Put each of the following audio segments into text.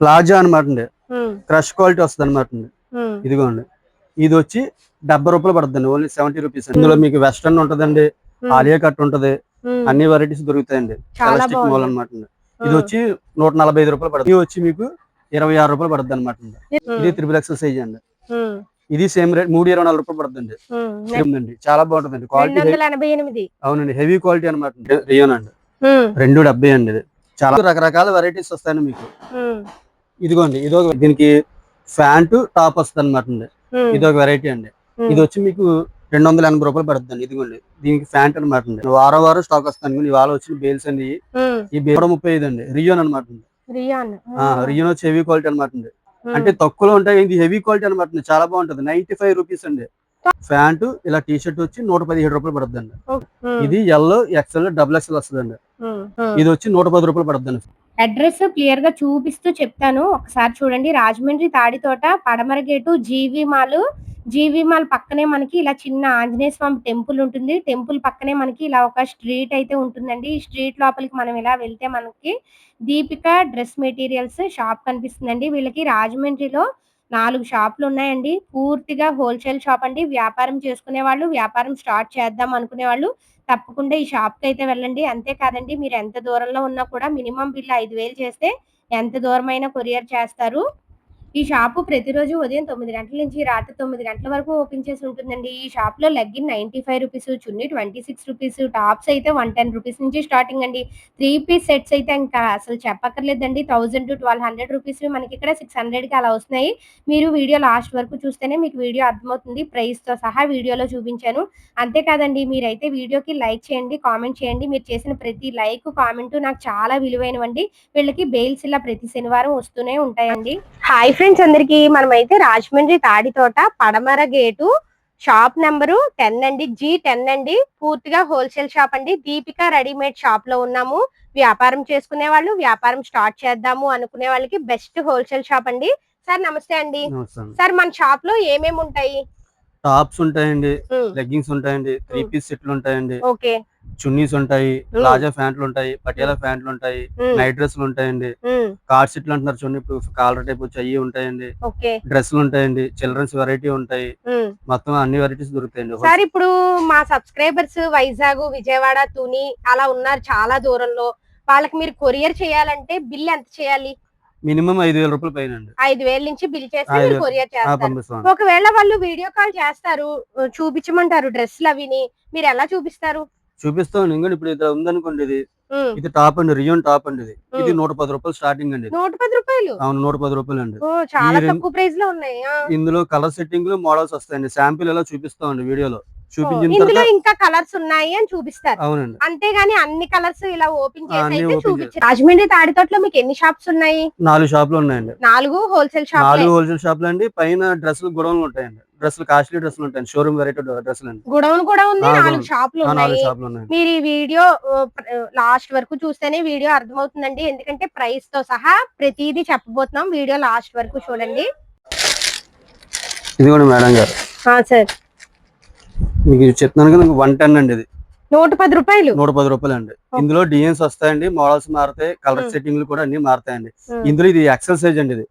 Plaza అనమాట అండి. Crush quality వస్తుంది అనమాట అండి. ఇదిగోండి, ఇది వచ్చి 70 రూపాయలు పడుతుంది, ఓన్లీ 70 రూపీస్. ఇందులో మీకు వెస్టర్న్ ఉంటదండి, ఆలియా కట్ ఉంటది, అన్ని వెరైటీస్ దొరుకుతాయండి. ఎలాస్టిక్ మోల్ అనమాట అండి. ఇది వచ్చి 145 రూపాయలు పడుతుంది. ఇది వచ్చి మీకు 26 రూపాయలు పడుతుంది అనమాట అండి. ఇది 3XL సైజ్ అండి. ఇది సేమ్ రేట్ 324 రూపాయలు పడుతుంది. చాలా బాగుంటుందండి క్వాలిటీ. అవునండి, హెవీ క్వాలిటీ అనమాట రియోన్ అండి. 270 అండి. ఇది చాలా రకరకాల వెరైటీస్ వస్తాయండి మీకు. ఇదిగోండి, దీనికి ప్యాంటు టాప్ వస్తుంది అనమాట అండి. ఇది ఒక వెరైటీ అండి. ఇది వచ్చి మీకు 280 రూపాయలు పడుతుంది. ఇదిగోండి, దీనికి ప్యాంట్ అనమాట అండి. వారం స్టాక్ వస్తాను. ఇవాళ వచ్చిన బేల్స్ అండి. ఈ బేల్ 35 అండి. రియోన్ అనమాట అండి. రియోన్ వచ్చి హెవీ క్వాలిటీ అనమాట అండి. అంటే తక్కువలో ఉంటాయి, ఇది హెవీ క్వాలిటీ అనమాట అండి. చాలా బాగుంటది. 95 రూపీస్ అండి. ప్యాంటు ఇలా టీ షర్ట్ వచ్చి 117 రూపాయలు పడుతుంది. ఇది ఎల్లో XL XXL వస్తుందండి. ఇది వచ్చి 110 రూపాయలు పడుతుంది. అడ్రస్ క్లియర్ గా చూపిస్తూ చెప్తాను, ఒకసారి చూడండి. రాజమండ్రి తాడితోట పడమర గేటు జీవి మాల్ పక్కనే మనకి ఇలా చిన్న ఆంజనేయ స్వామి టెంపుల్ ఉంటుంది. టెంపుల్ పక్కనే మనకి ఇలా ఒక స్ట్రీట్ అయితే ఉంటుందండి. ఈ స్ట్రీట్ లోపలికి మనం ఇలా వెళ్తే మనకి దీపిక డ్రెస్ మెటీరియల్స్ షాప్ కనిపిస్తుందండి. వీళ్ళకి రాజమండ్రిలో 4 షాపులు ఉన్నాయండి. పూర్తిగా హోల్సేల్ షాప్ అండి. వ్యాపారం చేసుకునే వాళ్ళు, వ్యాపారం స్టార్ట్ చేద్దాం అనుకునే వాళ్ళు తప్పకుండా ఈ షాప్‌కి అయితే వెళ్ళండి. అంతే కాదండి, మీరు ఎంత దూరంలో ఉన్నా కూడా మినిమమ్ బిల్ 5,000 చేస్తే ఎంత దూరమైనా కొరియర్ చేస్తారు. ఈ షాపు ప్రతిరోజు ఉదయం 9 గంటల నుంచి రాత్రి 9 గంటల వరకు ఓపెన్ చేసి ఉంటుందండి. ఈ షాప్‌లో లెగ్గిన్ 95 రూపీస్, చున్నీ 26 రూపీస్, టాప్స్ అయితే 110 రూపీస్ నుంచి స్టార్టింగ్ అండి. 3 పీస్ సెట్స్ అయితే ఇంకా అసలు చెప్పక్కర్లేదండి. 1000-1200 రూపీస్ మనకి ఇక్కడ 600కి అలా వస్తున్నాయి. మీరు వీడియో లాస్ట్ వరకు చూస్తేనే మీకు వీడియో అర్థమవుతుంది. ప్రైస్‌తో సహా వీడియోలో చూపించాను. అంతే కాదండి, మీరైతే వీడియోకి లైక్ చేయండి, కామెంట్ చేయండి. మీరు చేసిన ప్రతి లైక్, కామెంట్ నాకు చాలా విలువైనవండి. వీళ్ళకి బెయిల్స్ ఇలా ప్రతి శనివారం వస్తూనే ఉంటాయండి. హాయ్ ఫ్రెండ్స్ అందరికి, మనమైతే రాజమండ్రి తాడితోట పడమర గేటు షాప్ నెంబరు 10 అండి, G10 అండి. పూర్తిగా హోల్సేల్ షాప్ అండి. దీపిక రెడీమేడ్ షాప్ లో ఉన్నాము. వ్యాపారం చేసుకునే వాళ్ళు, వ్యాపారం స్టార్ట్ చేద్దాము అనుకునే వాళ్ళకి బెస్ట్ హోల్సేల్ షాప్ అండి. సార్ నమస్తే అండి. సార్ మన షాప్ లో ఏమేమి ఉంటాయి? టాప్స్ ఉంటాయండి, లెగ్గింగ్స్ ఉంటాయండి, 3 పీస్ సెట్లు ఉంటాయండి, చున్నీస్ ఉంటాయి, ప్లాజా ప్యాంట్లు ఉంటాయి, పటియాలా ప్యాంట్లు ఉంటాయి, నైట్ డ్రెస్సులు ఉంటాయండి, కార్డ్ సెట్లు అంటున్నారు చూడండి, ఇప్పుడు కాలర్ టైప్ వచ్చి అయ్యి ఉంటాయండి, డ్రెస్సులు ఉంటాయండి, చిల్డ్రన్స్ వెరైటీ ఉంటాయి, మొత్తం అన్ని వెరైటీస్ దొరుకుతాయండి. సార్ ఇప్పుడు మా సబ్స్క్రైబర్స్ వైజాగ్, విజయవాడ, తుని అలా ఉన్నారు చాలా దూరంలో, వాళ్ళకి మీరు కొరియర్ చేయాలంటే బిల్ ఎంత చేయాలి? మినిమం 5,000 రూపాయలు పైన అండి. 5,000 నుంచి బిల్ చేస్తే మీరు కొరియర్ చేస్తారు. ఒకవేళ వాళ్ళు వీడియో కాల్ చేస్తారు, చూపించమంటారు డ్రెస్సులు అవిని, మీరు ఎలా చూపిస్తారు? చూపిస్తాం. ఇంకోటి ఇప్పుడు ఇది ఉందనుకోండి, ఇది టాప్ అండి, రియోన్ టాప్ అండి. ఇది 110 రూపాయలు స్టార్టింగ్ అండి. 110 రూపాయలు? అవును, 110 రూపాయలు అండి. చాలా తక్కువ ప్రైస్ లో ఉన్నాయి. ఇందులో కలర్ సెట్టింగ్ లో మోడల్స్ వస్తాయండి. శాంపిల్ ఎలా చూపిస్తామండి వీడియోలో. ఇందులో ఇంకా కలర్స్ ఉన్నాయి అని చూపిస్తారు. అవునండి, అంతేగాని అన్ని కలర్స్ ఇలా ఓపెన్ చేసి చూపించారు. రాజమండ్రి తాడితోటలో మీకు ఎన్ని షాప్స్ ఉన్నాయి? 4 షాపులు ఉన్నాయండి. 4 హోల్సేల్ షాప్. 4 హోల్సేల్ షాపులు అండి. పైన డ్రెస్సులు గొడవలు ఉంటాయండి. డ్రెస్సులు కాస్ట్లీ డ్రెస్సులు ఉంటాయి, షోరూమ్ వెరైటీ డ్రెస్సులు అండి. గొడవలు కూడా ఉంది. 4 షాపులు ఉన్నాయి. మీరు ఈ వీడియో లాస్ట్ వరకు చూస్తేనే వీడియో అర్థమవుతుందండి. ఎందుకంటే ప్రైస్ తో సహా ప్రతిదీ చెప్పబోతున్నాం. వీడియో లాస్ట్ వరకు చూడండి. ఇది కూడా మేడం గారు. సార్ మీకు చెప్తున్నాను కదా, 110 అండి. ఇది 110 రూపాయలు. 110 రూపాయలు అండి. ఇందులో డిజైన్స్ వస్తాయండి, మోడల్స్ మారుతాయి, కలర్ సెట్టింగ్లు కూడా అన్ని మారుతాయండి. ఇందులో ఇది ఎక్సెల్ సైజ్ అండి. ఇది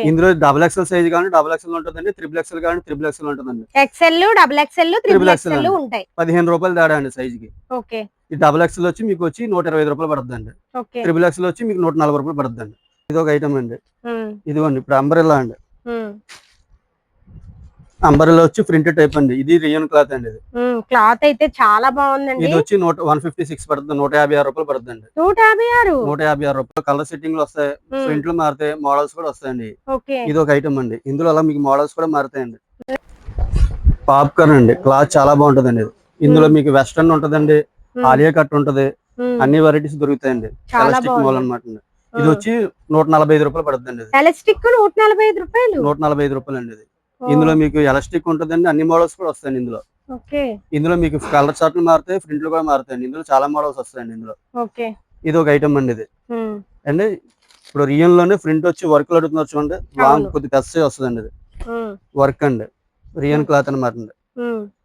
ఇందులో XXL సైజ్ కానీ XXL ఉంటుందండి, XXL కానీ XXL ఉంటుందండి. XL, XXL, XXL ఉంటాయి. 15 రూపాయలు తేడా అండి సైజ్ కి. ఈ XXL వచ్చి మీకు వచ్చి 125 రూపాయలు పడుతుందండి. XXL వచ్చి మీకు 140 రూపాయలు పడుతుందండి. ఇది ఒక ఐటమ్ అండి. ఇదిగోండి ఇప్పుడు అంబ్రెల్లా అండి. అంబరెల్లా వచ్చి ప్రింటెడ్ టైప్ అండి. ఇది రియోన్ క్లాత్ అండి. ఇది క్లాత్ అయితే చాలా బాగుందండి. ఇది వచ్చి 156 పడుతుంది, 156 రూపాయలు పడుతుందండి. 156 రూపాయలు. కలర్ సెట్టింగ్ లో వస్తాయి, ప్రింట్లు మారుతాయి, మోడల్స్ కూడా వస్తాయండి. ఇది ఒక ఐటమ్ అండి. ఇందులో అలా మీకు మోడల్స్ కూడా మారుతాయండి. పాప్కార్న్ అండి, క్లాత్ చాలా బాగుంటదండి. ఇది ఇందులో మీకు వెస్టర్న్ ఉంటదండి, ఆలియా కట్ ఉంటది, అన్ని వెరైటీస్ దొరుకుతాయండి. ఎలాస్టిక్ మోల్ అనమాట. ఇది వచ్చి 145 రూపాయలు పడుతుందండి. 145 రూపాయలు అండి. ఇది ఇందులో మీకు ఎలాస్టిక్ ఉంటదండి, అన్ని మోడల్స్ కూడా వస్తాయండి. ఇందులో మీకు కలర్ చార్ట్లు మారుతాయి, ప్రింట్లు కూడా మారుతాయండి. ఇందులో చాలా మోడల్స్ వస్తాయండి. ఇందులో ఇది ఒక ఐటమ్ అండి. ఇది అండి ఇప్పుడు రియల్ లోనే ప్రింట్ వచ్చి వర్క్ అడుగుతున్నారు చూడండి, లాంగ్ కొద్ది పెద్ద వస్తుందండి. ఇది వర్క్ అండి, రియన్ క్లాత్ అనమాట.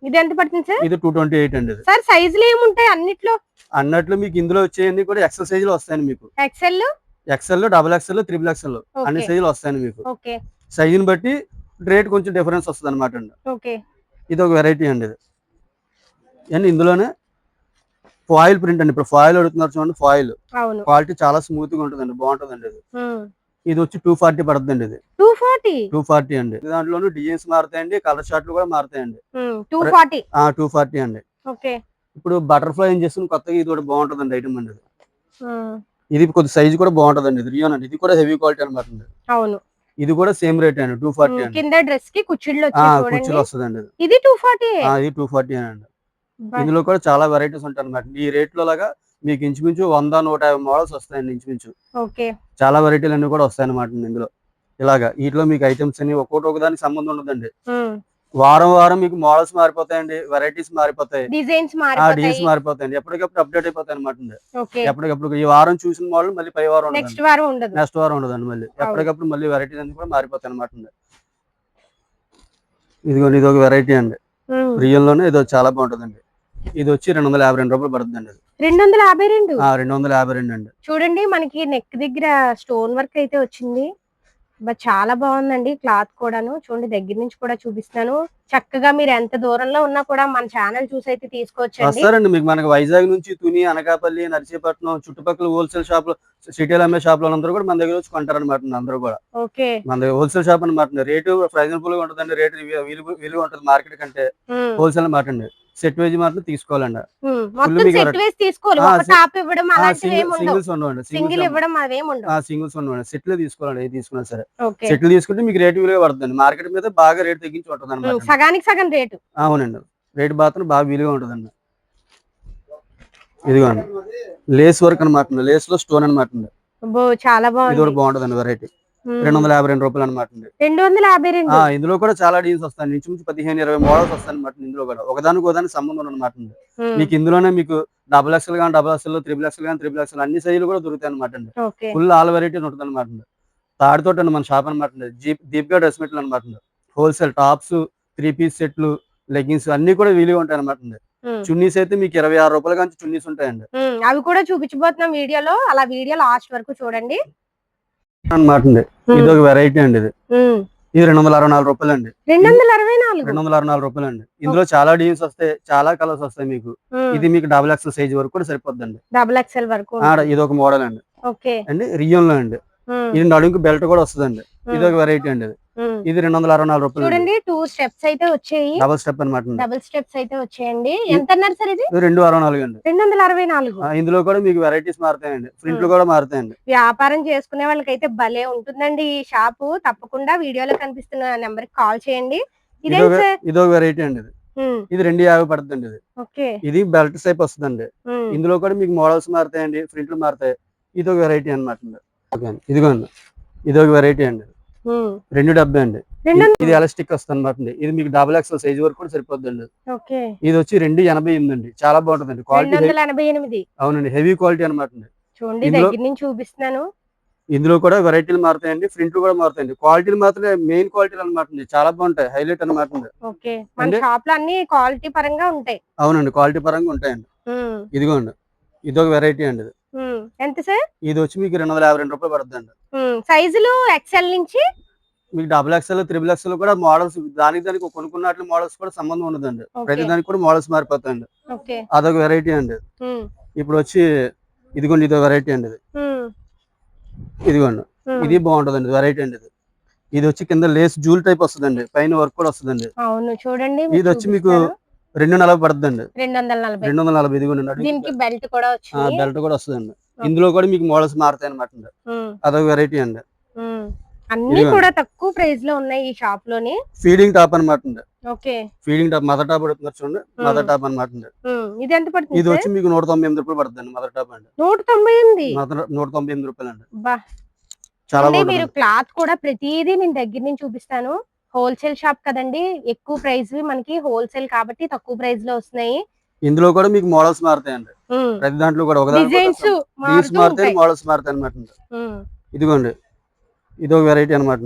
ఇది ఎంత పడుతుంది సార్? ఇది 228 అండి. సార్ సైజులు ఏముంటాయి అన్నిట్లో? అన్నట్లు మీకు ఇందులో వచ్చేయండి కూడా ఎక్సెల్ సైజ్ లో వస్తాయండి. మీకు XL, double XL, triple XL అన్ని ఓకే. సైజులు వస్తాయండి మీకు. ఓకే. సైజుని బట్టి రేట్ కొంచెం డిఫరెన్స్ వస్తుంది అనమాట అండి. ఓకే. ఇది ఒక వెరైటీ అండి. ఇది అండ్ ఇందులోనే ఫాయిల్ ప్రింట్ అండి. ఇప్పుడు ఫాయిల్ అడుగుతున్నారు చూడండి. ఫాయిల్ అవును. క్వాలిటీ చాలా స్మూత్ గా ఉంటుందండి, బాగుంటుందండి. ఇది హ్మ్. ఇది వచ్చి 240 పడుతుందండి. ఇది 240. 240 అండి. దాంట్లోనూ డిజైన్స్ మారుతాయండి, కలర్ షార్ట్లు కూడా మారుతాయండి. 240. 240 అండి. ఓకే. ఇప్పుడు బటర్ఫ్లై ఏం చేస్తుంది కొత్తగా, ఇది కూడా బాగుంటుందండి ఐటమ్ అండి. హ్మ్. ఇది కొద్ది సైజు కూడా బాగుంటుందండి. ఇది రియోన్ అండి. ఇది కూడా హెవీ క్వాలిటీ అనమాట అండి. అవును. ఇది కూడా సేమ్ రేట్ అండి, 240 అండి. కింద డ్రెస్ కి కుచ్చిళ్ళు వచ్చాయి కుర్చీలు చూడండి. వస్తుందండి. ఇది 240. ఇది 240 అండి. ఇందులో కూడా చాలా వెరైటీస్ ఉంటాయి అనమాట. ఈ రేట్ లో లాగా మీకు ఇంచుమించు 100-150 మోడల్స్ వస్తాయండి ఇంచుమించు. ఓకే. చాలా వెరైటీలు అన్ని కూడా వస్తాయి అనమాట ఇందులో. ఇలాగా వీటిలో మీకు ఐటమ్స్ అన్ని ఒక్కొక్కటి ఒకదానికి సంబంధం ఉండదండి. వారం వారం మీకు మోడల్స్ మారిపోతాయండి, వెరైటీస్ మారిపోతాయి, డిజైన్స్ డిజైన్స్ మారిపోతాయండి. ఎప్పటికప్పుడు అప్డేట్ అయిపోతాయి అనమాట. ఓకే. ఎప్పటికప్పుడు ఈ వారం చూసిన మోడల్ మళ్ళీ పై వారం నెక్స్ట్ వారం ఉండదు. నెక్స్ట్ వారం ఉండదండి. మళ్ళీ ఎప్పటికప్పుడు మళ్ళీ వెరైటీస్ అన్ని కూడా మారిపోతాయి అనమాట. ఇదిగోండి, ఇది ఒక వెరైటీ అండి. రియల్ లోనే ఇది చాలా బాగుంటుందండి. ఇది వచ్చి 252 రూపాయలు పడుతుందండి. 252. 252 అండి. చూడండి మనకి నెక్ దగ్గర స్టోన్ వర్క్ అయితే వచ్చింది. చాలా బాగుందండి క్లాత్ కూడాను. చూడండి దగ్గర నుంచి కూడా చూపిస్తాను. చక్కగా మీరు ఎంత దూరంలో ఉన్నా కూడా మన ఛానల్ చూసి అయితే తీసుకోవచ్చండి. వస్తారండి మీకు. మనకి వైజాగ్ నుంచి తుని, అనకాపల్లి, నర్సీపట్నం చుట్టుపక్కల హోల్సేల్ షాప్ లో, సిటీలో అమ్మే షాప్ లో అందరూ కూడా మన దగ్గర వచ్చి కొంటారనమాట. అందరూ కూడా ఓకే. మన దగ్గర హోల్సేల్ షాప్ అనమాట. రేటు రీజనబుల్ గా ఉంటుందండి. రేటు విలువ ఉంటుంది మార్కెట్ కంటే. హోల్సేల్ మాట అండి. సెట్ వైజ్ మాత్రం తీసుకోవాలండి. సింగిల్స్ ఉండవండి. సింగిల్స్ ఉండవండి. సెట్లు తీసుకోవాలండి. ఏది తీసుకున్నా సరే సెట్లు తీసుకుంటే మీకు రేటు విలువ పడుతుంది. మార్కెట్ మీద బాగా రేట్ తగ్గించి ఉంటుంది అనమాట. సగానికి సగం రేటు. అవునండి. రేటు మాత్రం బాగా విలువ ఉంటుందండి. ఇదిగోండి లేస్ వర్క్ అనమాట. లేస్ లో స్టోన్ అనమాట. చాలా బాగుంది. ఇది కూడా బాగుంటుందండి వెరైటీ. 252 రూపాయలు అనమాట. 252. ఇందులో కూడా చాలా డిజైన్స్ వస్తాయి. ఇంచుమించు 15-20 మోడల్స్ వస్తాయి అనమాట. ఇందులో కూడా ఒకదానికి సంబంధం అనమాట. మీకు ఇందులోనే మీకు డబుల్ ఎక్స్ఎల్ కానీ డబుల్ ఎక్స్ఎల్, త్రిబుల్ ఎక్స్ఎల్ కానీ త్రిబుల్ ఎక్స్ఎల్ అన్ని సైజులు కూడా దొరుకుతాయి అనమాట. ఫుల్ ఆల్ వెరైటీ ఉంటుంది అనమాట. తాడితోటి అండి మన షాప్ అనమాట. దీపికా డ్రెస్ మెటీరియల్ అనమాట. హోల్సేల్ టాప్స్, 3 పీస్ సెట్లు, లెగ్గిన్స్ అన్ని కూడా వీలుగా ఉంటాయి అనమాట. చున్నీస్ అయితే మీకు 26 రూపాయలు కానీ చున్నీస్ ఉంటాయండి. అవి కూడా చూపించబోతున్నాం వీడియోలో. అలా వీడియో లాస్ట్ వరకు చూడండి అనమాట. ఇది ఒక వెరైటీ అండి. ఇది 264 రూపాయలు అండి. 264 రూపాయలు అండి. ఇందులో చాలా డిజైన్స్ వస్తాయి, చాలా కలర్స్ వస్తాయి మీకు. ఇది మీకు డబుల్ ఎక్స్ఎల్ సైజ్ వరకు కూడా సరిపోద్దండి. డబుల్ ఎక్స్ఎల్ వరకు. ఇది ఒక మోడల్ అండి. అండి రియోన్ లో అండి. ఇది నడుముకి బెల్ట్ కూడా వస్తుందండి. ఇది ఒక వెరైటీ అండి. ఇది 264 రూపాయలు. చూడండి 2 స్టెప్స్ అయితే వచ్చాయి. డబుల్ స్టెప్ అనమాట. డబుల్ స్టెప్స్ అయితే వచ్చాయండి. ఎంత అన్నారు సార్ ఇది? 264 అండి. 264. ఇందులో కూడా మీకు వెరైటీస్ మారుతాయండి, ప్రింట్లు కూడా మారుతాయండి. వ్యాపారం చేసుకునే వాళ్ళకైతే భలే ఉంటుందండి ఈ షాపు. తప్పకుండా వీడియోలో కనిపిస్తున్న నెంబర్ కి కాల్ చేయండి. ఇది ఒక వెరైటీ అండి. ఇది 250 పడుతుందండి. ఇది బెల్ట్ టైప్ వస్తుందండి. ఇందులో కూడా మీకు మోడల్స్ మారుతాయండి, ప్రింట్లు మారుతాయి. ఇది ఒక వెరైటీ అనమాట. ఇదిగోండి, ఇది ఒక వెరైటీ అండి. 270 అండి. ఇది ఎలాస్టిక్ వస్తుంది అనమాట. ఇది మీకు డబుల్ ఎక్స్ఎల్ సైజ్ వరకు కూడా సరిపోద్దండి. ఇది వచ్చి 288 అండి. చాలా బాగుంటుందండి క్వాలిటీ. 288. అవునండి, హెవీ క్వాలిటీ అనమాట. చూడండి దగ్గర నుంచి చూపిస్తున్నాను. ఇందులో కూడా వెరైటీలు మారుతాయండి, ప్రింట్లు కూడా మారుతాయండి. క్వాలిటీలు మాత్రమే మెయిన్ క్వాలిటీలు అనమాట. చాలా బాగుంటాయి, హైలైట్ అనమాట. అన్ని క్వాలిటీ పరంగా ఉంటాయి. అవునండి, క్వాలిటీ పరంగా ఉంటాయండి. ఇదిగోండి, ఇది ఒక వెరైటీ అండి. ఎంత సార్? ఇది వచ్చి మీకు 252 రూపాయలు పడుతుందండి. సైజులు ఎక్స్ఎల్ నుంచి మీకు డబుల్ ఎక్స్ఎల్, త్రిబుల్ ఎక్స్ఎల్ కూడా మోడల్స్ దానికి కొనుక్కున్న మోడల్స్ కూడా సంబంధం ఉండదండి. ప్రతి దానికి కూడా మోడల్స్ మారిపోతాయండి. అదొక వెరైటీ అండి. ఇప్పుడు వచ్చి ఇదిగోండి, ఇదో వెరైటీ అండి. ఇదిగోండి, ఇది బాగుంటదండి వెరైటీ అండి. ఇది వచ్చి కింద లేస్ జూల్ టైప్ వస్తుందండి, పైన వర్క్ కూడా వస్తుందండి. చూడండి, ఇది వచ్చి మీకు 240 పడుతుందండి. 240. ఇదిగోండి, బెల్ట్ కూడా వస్తుందండి. ఇందులో కూడా మీకు మోడల్స్ మారుతాయి అనమాట. అదొక వెరైటీ అండి. అన్ని కూడా తక్కువ ప్రైస్ లో ఉన్నాయి ఈ షాప్ లోని. ఫీడింగ్ టాప్ అనమాట. ఫీడింగ్ టాప్, మదర్ టాప్ పడుతున్నారు చూడండి. మదర్ టాప్ అనమాట. ఇది ఎంత పడుతుంది? ఇది వచ్చి మీకు 198 రూపాయలు పడుతుంది. మదర్ టాప్ అండి. 198 రూపాయలు అండి. చాలా బాగుంది. మీరు క్లాత్ కూడా ప్రతిదీ నేను దగ్గర నుంచి చూపిస్తాను. హోల్సేల్ షాప్ కదండి, ఎక్కువ ప్రైస్ మనకి హోల్సేల్ కాబట్టి తక్కువ ప్రైస్ లో వస్తున్నాయి. ఇందులో కూడా మీకు మోడల్స్ మారుతాయండి. ప్రతి దాంట్లో కూడా డిజైన్స్ మారుతాయి, మోడల్స్ మారుతాయి అనమాట. ఇదిగోండి, ఇది ఒక వెరైటీ అనమాట.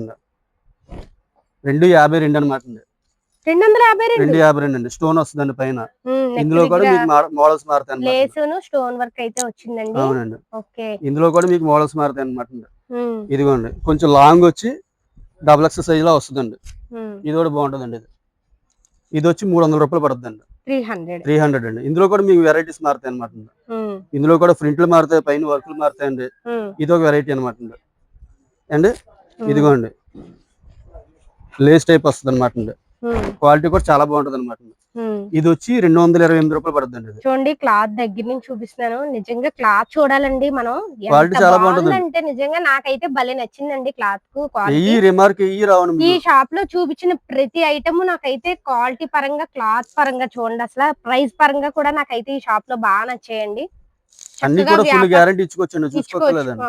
252 అనమాట. 252 అండి. స్టోన్ వస్తుందండి పైన. ఇందులో కూడా మీకు మోడల్స్ మారుతాయి. లేసును స్టోన్ వర్క్ అయితే వచ్చిందండి. అవునండి. ఓకే. ఇందులో కూడా మీకు మోడల్స్ మారుతాయి అన్నమాట. ఇదిగోండి కొంచెం లాంగ్ వచ్చి డబుల్ ఎక్స్ సైజ్ లో వస్తుందండి. ఇది కూడా బాగుంటుందండి. ఇది వచ్చి 300 రూపాయలు పడుతుందండి. 300 అండి. ఇందులో కూడా మీకు వెరైటీస్ మారుతాయి అనమాట. ఇందులో కూడా ప్రింట్లు మారుతాయి, పైన వర్క్లు మారుతాయండి. ఇది ఒక వెరైటీ అనమాట అండి. ఇదిగోండి లేస్ టైప్ వస్తుంది అనమాట అండి. క్వాలిటీ కూడా చాలా బాగుంటుంది అనమాట. ఇది వచ్చి 228 రూపాయలు పడుతుందండి. చూడండి క్లాత్ దగ్గర నుంచి చూపిస్తున్నాను. నిజంగా క్లాత్ చూడాలండి మనం. క్వాలిటీ చాలా బాగుంటుంది అంటే నిజంగా నాకైతే భలే నచ్చిందండి క్లాత్ కు. ఈ రిమార్క్ ఈ షాప్ లో చూపించిన ప్రతి ఐటమ్ నాకైతే క్వాలిటీ పరంగా, క్లాత్ పరంగా చూడండి, అసలు ప్రైస్ పరంగా కూడా నాకైతే ఈ షాప్ లో బాగా నచ్చాయండి. అన్ని కూడా ఫుల్ గ్యారంటీ ఇచ్చుకోవచ్చండి. చూసుకోవట్లేదండి.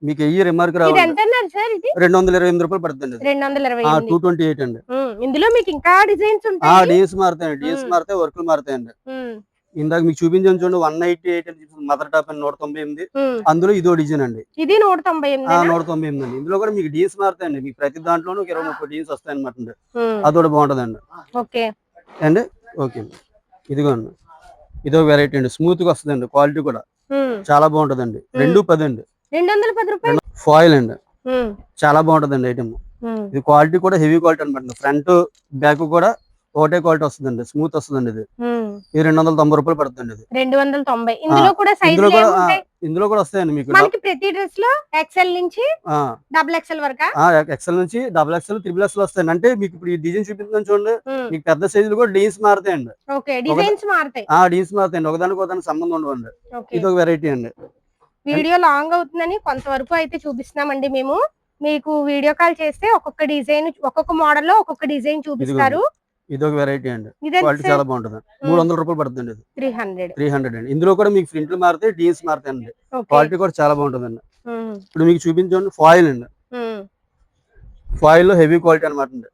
మీకు ఈ రిమార్క్ రావాలి. 228 రూపాయలు పడుతుంది. 228 అండి. ఇందులో మీకు ఇంకా డిజైన్స్ ఉంటాయి. డిఎస్ మారుతాయండి. డిఎస్ మారుతాయి, వర్క్లు మారుతాయండి. ఇందాక మీకు చూపించాను చూడండి 188 మదర్ టాప్ అని 198. అందులో ఇదో డిజైన్ అండి. ఇది 198 అండి. ఇందులో కూడా మీకు డిఎస్ మారుతాయండి. మీకు ప్రతి దాంట్లోనూ 20-30 డిఎస్ వస్తాయి అనమాట. అదొకటి బాగుంటదండి. ఓకే అండి. ఓకే ఇదిగోండి ఇదో వెరైటీ అండి. స్మూత్ గా వస్తుందండి. క్వాలిటీ కూడా చాలా బాగుంటదండి. 210 అండి. 210 రూపాయలు. ఫాయిల్ అండి. చాలా బాగుంటదండి ఐటమ్. ఇది క్వాలిటీ కూడా హెవీ క్వాలిటీ అనమాట. ఫ్రంట్ బ్యాక్ కూడా ఒకటే క్వాలిటీ వస్తుందండి. స్మూత్ వస్తుందండి. ఇది 290 రూపాయలు పడుతుంది. 290. ఇందులో కూడా సైజులు ఉంటాయి. ఇందులో కూడా వస్తాయండి మీకు. మనకి ప్రతి డ్రెస్ లో ఎక్స్ఎల్ నుంచి డబుల్ ఎక్స్ఎల్ వరకు, ఎక్స్ఎల్ నుంచి డబుల్ ఎక్స్ఎల్, త్రిబుల్ ఎక్స్ఎల్ వస్తాయండి. అంటే మీకు ఇప్పుడు ఈ డిజైన్ చూపిస్తున్నాను చూడండి. మీకు పెద్ద సైజులు కూడా డిజైన్స్ మారుతాయండి. డిజైన్స్ మారుతాయి. డిజైన్స్ మారుతాయండి. ఒకదానికి ఒకదానికి సంబంధం ఉండవండి. ఇది ఒక వెరైటీ అండి. వీడియో లాంగ్ అవుతుందని కొంతవరకు అయితే చూపిస్తున్నామండి మేము. మీకు వీడియో కాల్ చేస్తే ఒక్కొక్క డిజైన్, ఒక్కొక్క మోడల్ లో ఒక్కొక్క డిజైన్ చూపిస్తారు. ఇది ఒక వెరైటీ అండి. క్వాలిటీ చాలా బాగుంటుంది. 300 రూపాయలు పడుతుంది. 300 అండి. ఇందులో కూడా మీకు ప్రింట్లు మారుతాయి, డిజైన్స్ మారుతాయండి. క్వాలిటీ కూడా చాలా బాగుంటుందండి. ఇప్పుడు మీకు చూపించండి ఫాయిల్ అండి. ఫాయిల్ లో హెవీ క్వాలిటీ అనమాట అండి.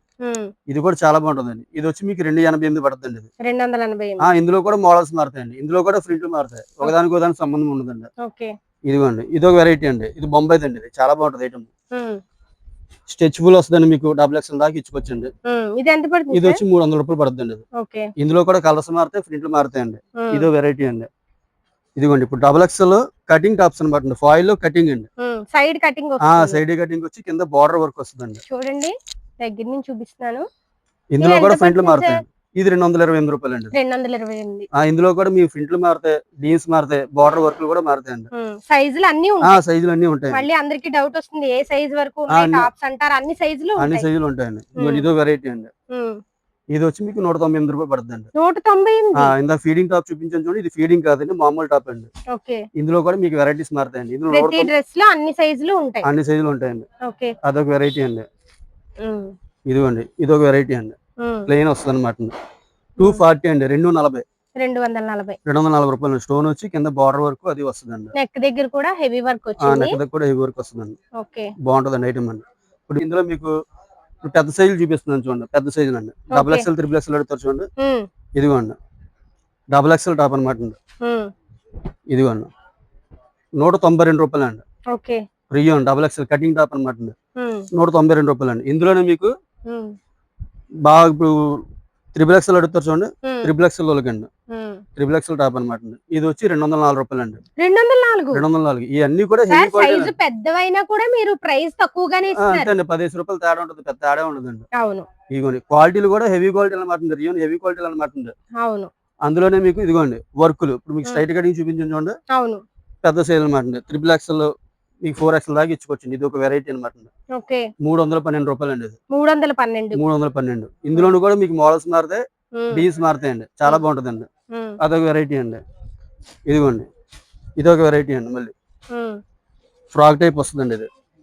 ఇది కూడా చాలా బాగుంటుందండి. ఇది వచ్చి మీకు 288 పడుతుంది. 280. ఇందులో కూడా మోడల్స్ మారుతాయండి. ఇందులో కూడా ప్రింట్లు మారుతాయి. ఒకదానికి ఒకదానికి సంబంధం ఉండదండి. ఇదిగోండి ఇది ఒక వెరైటీ అండి. ఇది బొంబాయి అండి. ఇది చాలా బాగుంటుంది ఐటమ్. స్ట్రెచబుల్ వస్తుందండి. మీకు డబుల్ ఎక్స్ఎల్ దాకా ఇచ్చుకోవచ్చండి. ఇది వచ్చి 300 రూపాయలు పడుతుంది. ఇందులో కూడా కలర్స్ మారుతాయి, ప్రింట్లు మారుతాయండి. ఇదో వెరైటీ అండి. ఇదిగోండి ఇప్పుడు డబుల్ ఎక్స్ఎల్ కటింగ్ టాప్స్ అనమాట. ఫాయిల్ లో కటింగ్ అండి. సైడ్ కటింగ్ వచ్చి కింద బార్డర్ వర్క్ వస్తుందండి. చూడండి దగ్గర నుంచి చూపిస్తున్నాను. ఇందులో కూడా ప్రింట్లు మారుతాయండి. ఇది 228 రూపాయలు అండి. 228. ఇందులో కూడా మీ ప్రింట్లు మారుతాయి, డీన్స్ మారుతాయి, బార్డర్ వర్క్లు కూడా మారుతాయండి. సైజులు అన్ని ఉంటాయి. సైజులు అన్ని ఉంటాయి. మళ్ళీ అందరికి డౌట్ వస్తుంది ఏ సైజ్ వరకు ఉన్నాయి టాప్స్ అంటారు. అన్ని సైజులు ఉంటాయండి. ఇదో వెరైటీ అండి. ఇది వచ్చి మీకు 198 రూపాయలు పడుతుంది. 190. ఇందా ఫీడింగ్ టాప్ చూపించాను చూడండి. ఇది ఫీడింగ్ కాదండి, మామూలు టాప్ అండి. ఇందులో కూడా మీకు వెరైటీస్ మారుతాయండి. ఇందులో ప్రతి డ్రెస్ లో అన్ని సైజులు ఉంటాయండి. అదొక వెరైటీ అండి. ఇదిగోండి ఇదొక వెరైటీ అండి. ప్లెయిన్ వస్తుంది అనమాట. 240 అండి. 240 రూపాయలు. స్టోన్ వచ్చి కింద బార్డర్ వర్క్ అది వస్తుందండి. నెక్ దగ్గర కూడా హెవీ వర్క్ వచ్చింది. నెక్ దగ్గర కూడా హెవీ వర్క్ వస్తుందండి. బాగుంటుందండి ఐటమ్ అండి. ఇప్పుడు ఇందులో మీకు పెద్ద సైజులు చూపిస్తున్నాను చూడండి. పెద్ద సైజులు అండి. డబుల్ ఎక్స్ఎల్, త్రిబుల్ ఎక్స్ఎల్ అడుగుతారు చూడండి. ఇదిగోండి డబుల్ ఎక్స్ఎల్ టాప్ అనమాట అండి. ఇదిగోండి 192 రూపాయలు అండి. Rayon double XL cutting top అనమాట అండి. 192 రూపాయలు అండి. ఇందులోనే మీకు బాగా ఇప్పుడు త్రిబుల్ ఎక్స్ఎల్ అడుగుతారు చూడండి. త్రిబుల్ ఎక్స్ఎల్ వాళ్ళకండి. త్రిబుల్ ఎక్స్ఎల్ టాప్ అనమాట. ఇది వచ్చి 204 రూపాయలు అండి. 204. ఇవన్నీ కూడా హెవీ క్వాలిటీ. పెద్దవైనా కూడా మీరు ప్రైస్ తక్కువగానే ఇస్తున్నారు. 15 రూపాయలు తేడా ఉంటుంది. పెద్ద తేడా ఉండదండి. ఇదిగోండి క్వాలిటీలు కూడా హెవీ క్వాలిటీ అనమాట. రియోన్ హెవీ క్వాలిటీ అనమాట. అందులోనే మీకు ఇదిగోండి వర్కులు. ఇప్పుడు మీకు స్ట్రైట్ కటింగ్ చూపించండి చూడండి. పెద్ద సైజ్ అనమాట. త్రిబుల్ ఎక్స్ఎల్ మీకు 4XL దాకా ఇచ్చుకోవచ్చండి. ఇది ఒక వెరైటీ అనమాట. 312 రూపాయలు అండి. 312. ఇందులోనూ కూడా మీకు మోడల్స్ మారుతాయి, డీస్ మారుతాయండి. చాలా బాగుంటుందండి. అదొక వెరైటీ అండి. ఇదిగోండి ఇదొక వెరైటీ అండి. మళ్ళీ ఫ్రాక్ టైప్ వస్తుందండి.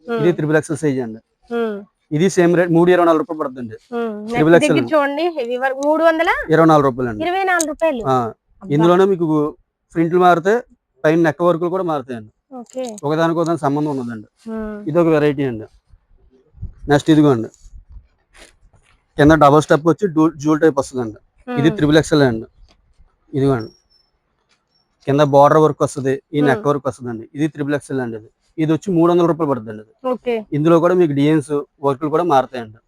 ఇది త్రిబుల్ ఎక్స్ఎల్ సైజ్ అండి. ఇది సేమ్ రేట్ 324 రూపాయలు పడుతుంది. త్రిబుల్ ఎక్స్ఎల్ చూడండి 324 రూపాయలు అండి. 24 రూపాయలు. ఇందులోనే మీకు ప్రింట్లు మారుతాయి, పైన నెక్ వర్క్లు కూడా మారుతాయండి. ఒకదానికి ఒకదానికి సంబంధం ఉన్నదండి. ఇదొక వెరైటీ అండి. నెక్స్ట్ ఇదిగోండి కింద డబుల్ స్టెప్ వచ్చి జూల్ టైప్ వస్తుందండి. ఇది త్రిబుల్ ఎక్స్ఎల్ అండి. ఇదిగోండి కింద బార్డర్ వర్క్ వస్తుంది, ఈ నెక్ వర్క్ వస్తుందండి. ఇది త్రిబుల్ ఎక్స్ఎల్ అండి. ఇది వచ్చి 300 రూపాయలు పడుతుందండి. ఇందులో కూడా మీకు డిజైన్స్ వర్క్లు కూడా మారుతాయండి.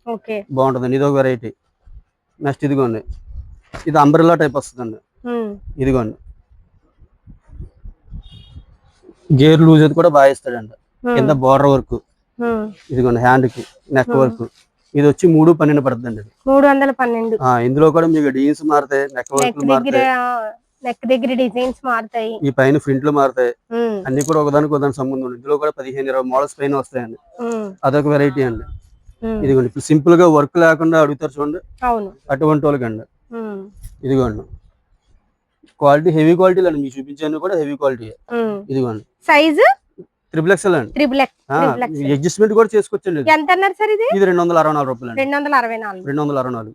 బాగుంటుందండి. ఇదొక వెరైటీ. నెక్స్ట్ ఇదిగోండి, ఇది అంబ్రెల్లా టైప్ వస్తుందండి. ఇదిగోండి గేర్ లూజ్ అయితే కూడా బాగా ఇస్తాడండి. కింద బోర్డర్ వర్క్, ఇదిగోండి హ్యాండ్ కి నెక్ వర్క్. ఇది వచ్చి 312 పడుతుందండి. 312. ఇందులో కూడా మీకు డిజైన్స్ మారుతాయి, నెక్ వర్క్ మారుతాయి, నెక్ దగ్గర డిజైన్స్ మారుతాయి, ఈ పైన ప్రింట్లు మారుతాయి. అన్ని కూడా ఒకదానికి ఒకదానికి సంబంధం ఉంది. ఇందులో కూడా 15-20 మోడల్స్ పైన వస్తాయండి. అదొక వెరైటీ అండి. ఇదిగోండి ఇప్పుడు సింపుల్ గా వర్క్ లేకుండా అడుగుతారు చూడండి, అటువంటి వాళ్ళకండి. ఇదిగోండి క్వాలిటీ హెవీ క్వాలిటీ అండి, మీకు చూపించాను కూడా హెవీ క్వాలిటీ. ఇదిగోండి సైజ్ XXL అండి. అడ్జస్ట్మెంట్ కూడా చేసుకోవచ్చండి. ఎంత అన్నారు సార్ ఇది? ఇది 264 రూపాయలు. 264.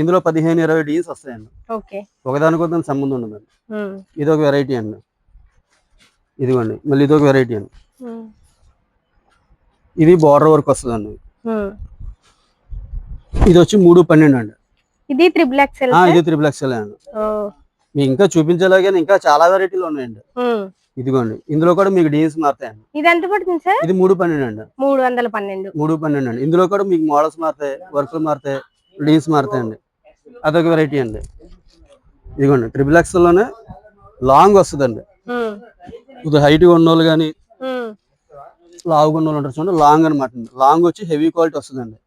ఇందులో 15-20 డిజైన్స్ వస్తాయండి. ఒకదానికొకదాని సంబంధం ఉండదండి. ఇది ఒక వెరైటీ అండి. ఇదిగోండి మళ్ళీ ఇది ఒక వెరైటీ అండి. ఇది బోర్డర్ వర్క్ వస్తుందండి. ఇది వచ్చి 312 అండి. ఇది XXL. ఇది XXL అండి. మీకు ఇంకా చూపించేలాగా ఇంకా చాలా వెరైటీలు ఉన్నాయండి. ఇదిగోండి ఇందులో కూడా మీకు డిజైన్స్ మారుతాయండి. ఇది ఎంత పడుతుంది సార్? ఇది 312 అండి. 312 అండి. ఇందులో కూడా మీకు మోడల్స్ మారుతాయి, వర్క్లు మారుతాయి, డిజైన్స్ మారుతాయండి. అదొక వెరైటీ అండి. ఇదిగోండి XXL లోనే లాంగ్ వస్తుందండి. ఇది హైట్ ఉన్నోళ్ళు కానీ లావుగా ఉన్నోళ్ళు ఉంటారు చూడండి, లాంగ్ అనమాట. లాంగ్ వచ్చి హెవీ క్వాలిటీ వస్తుందండి.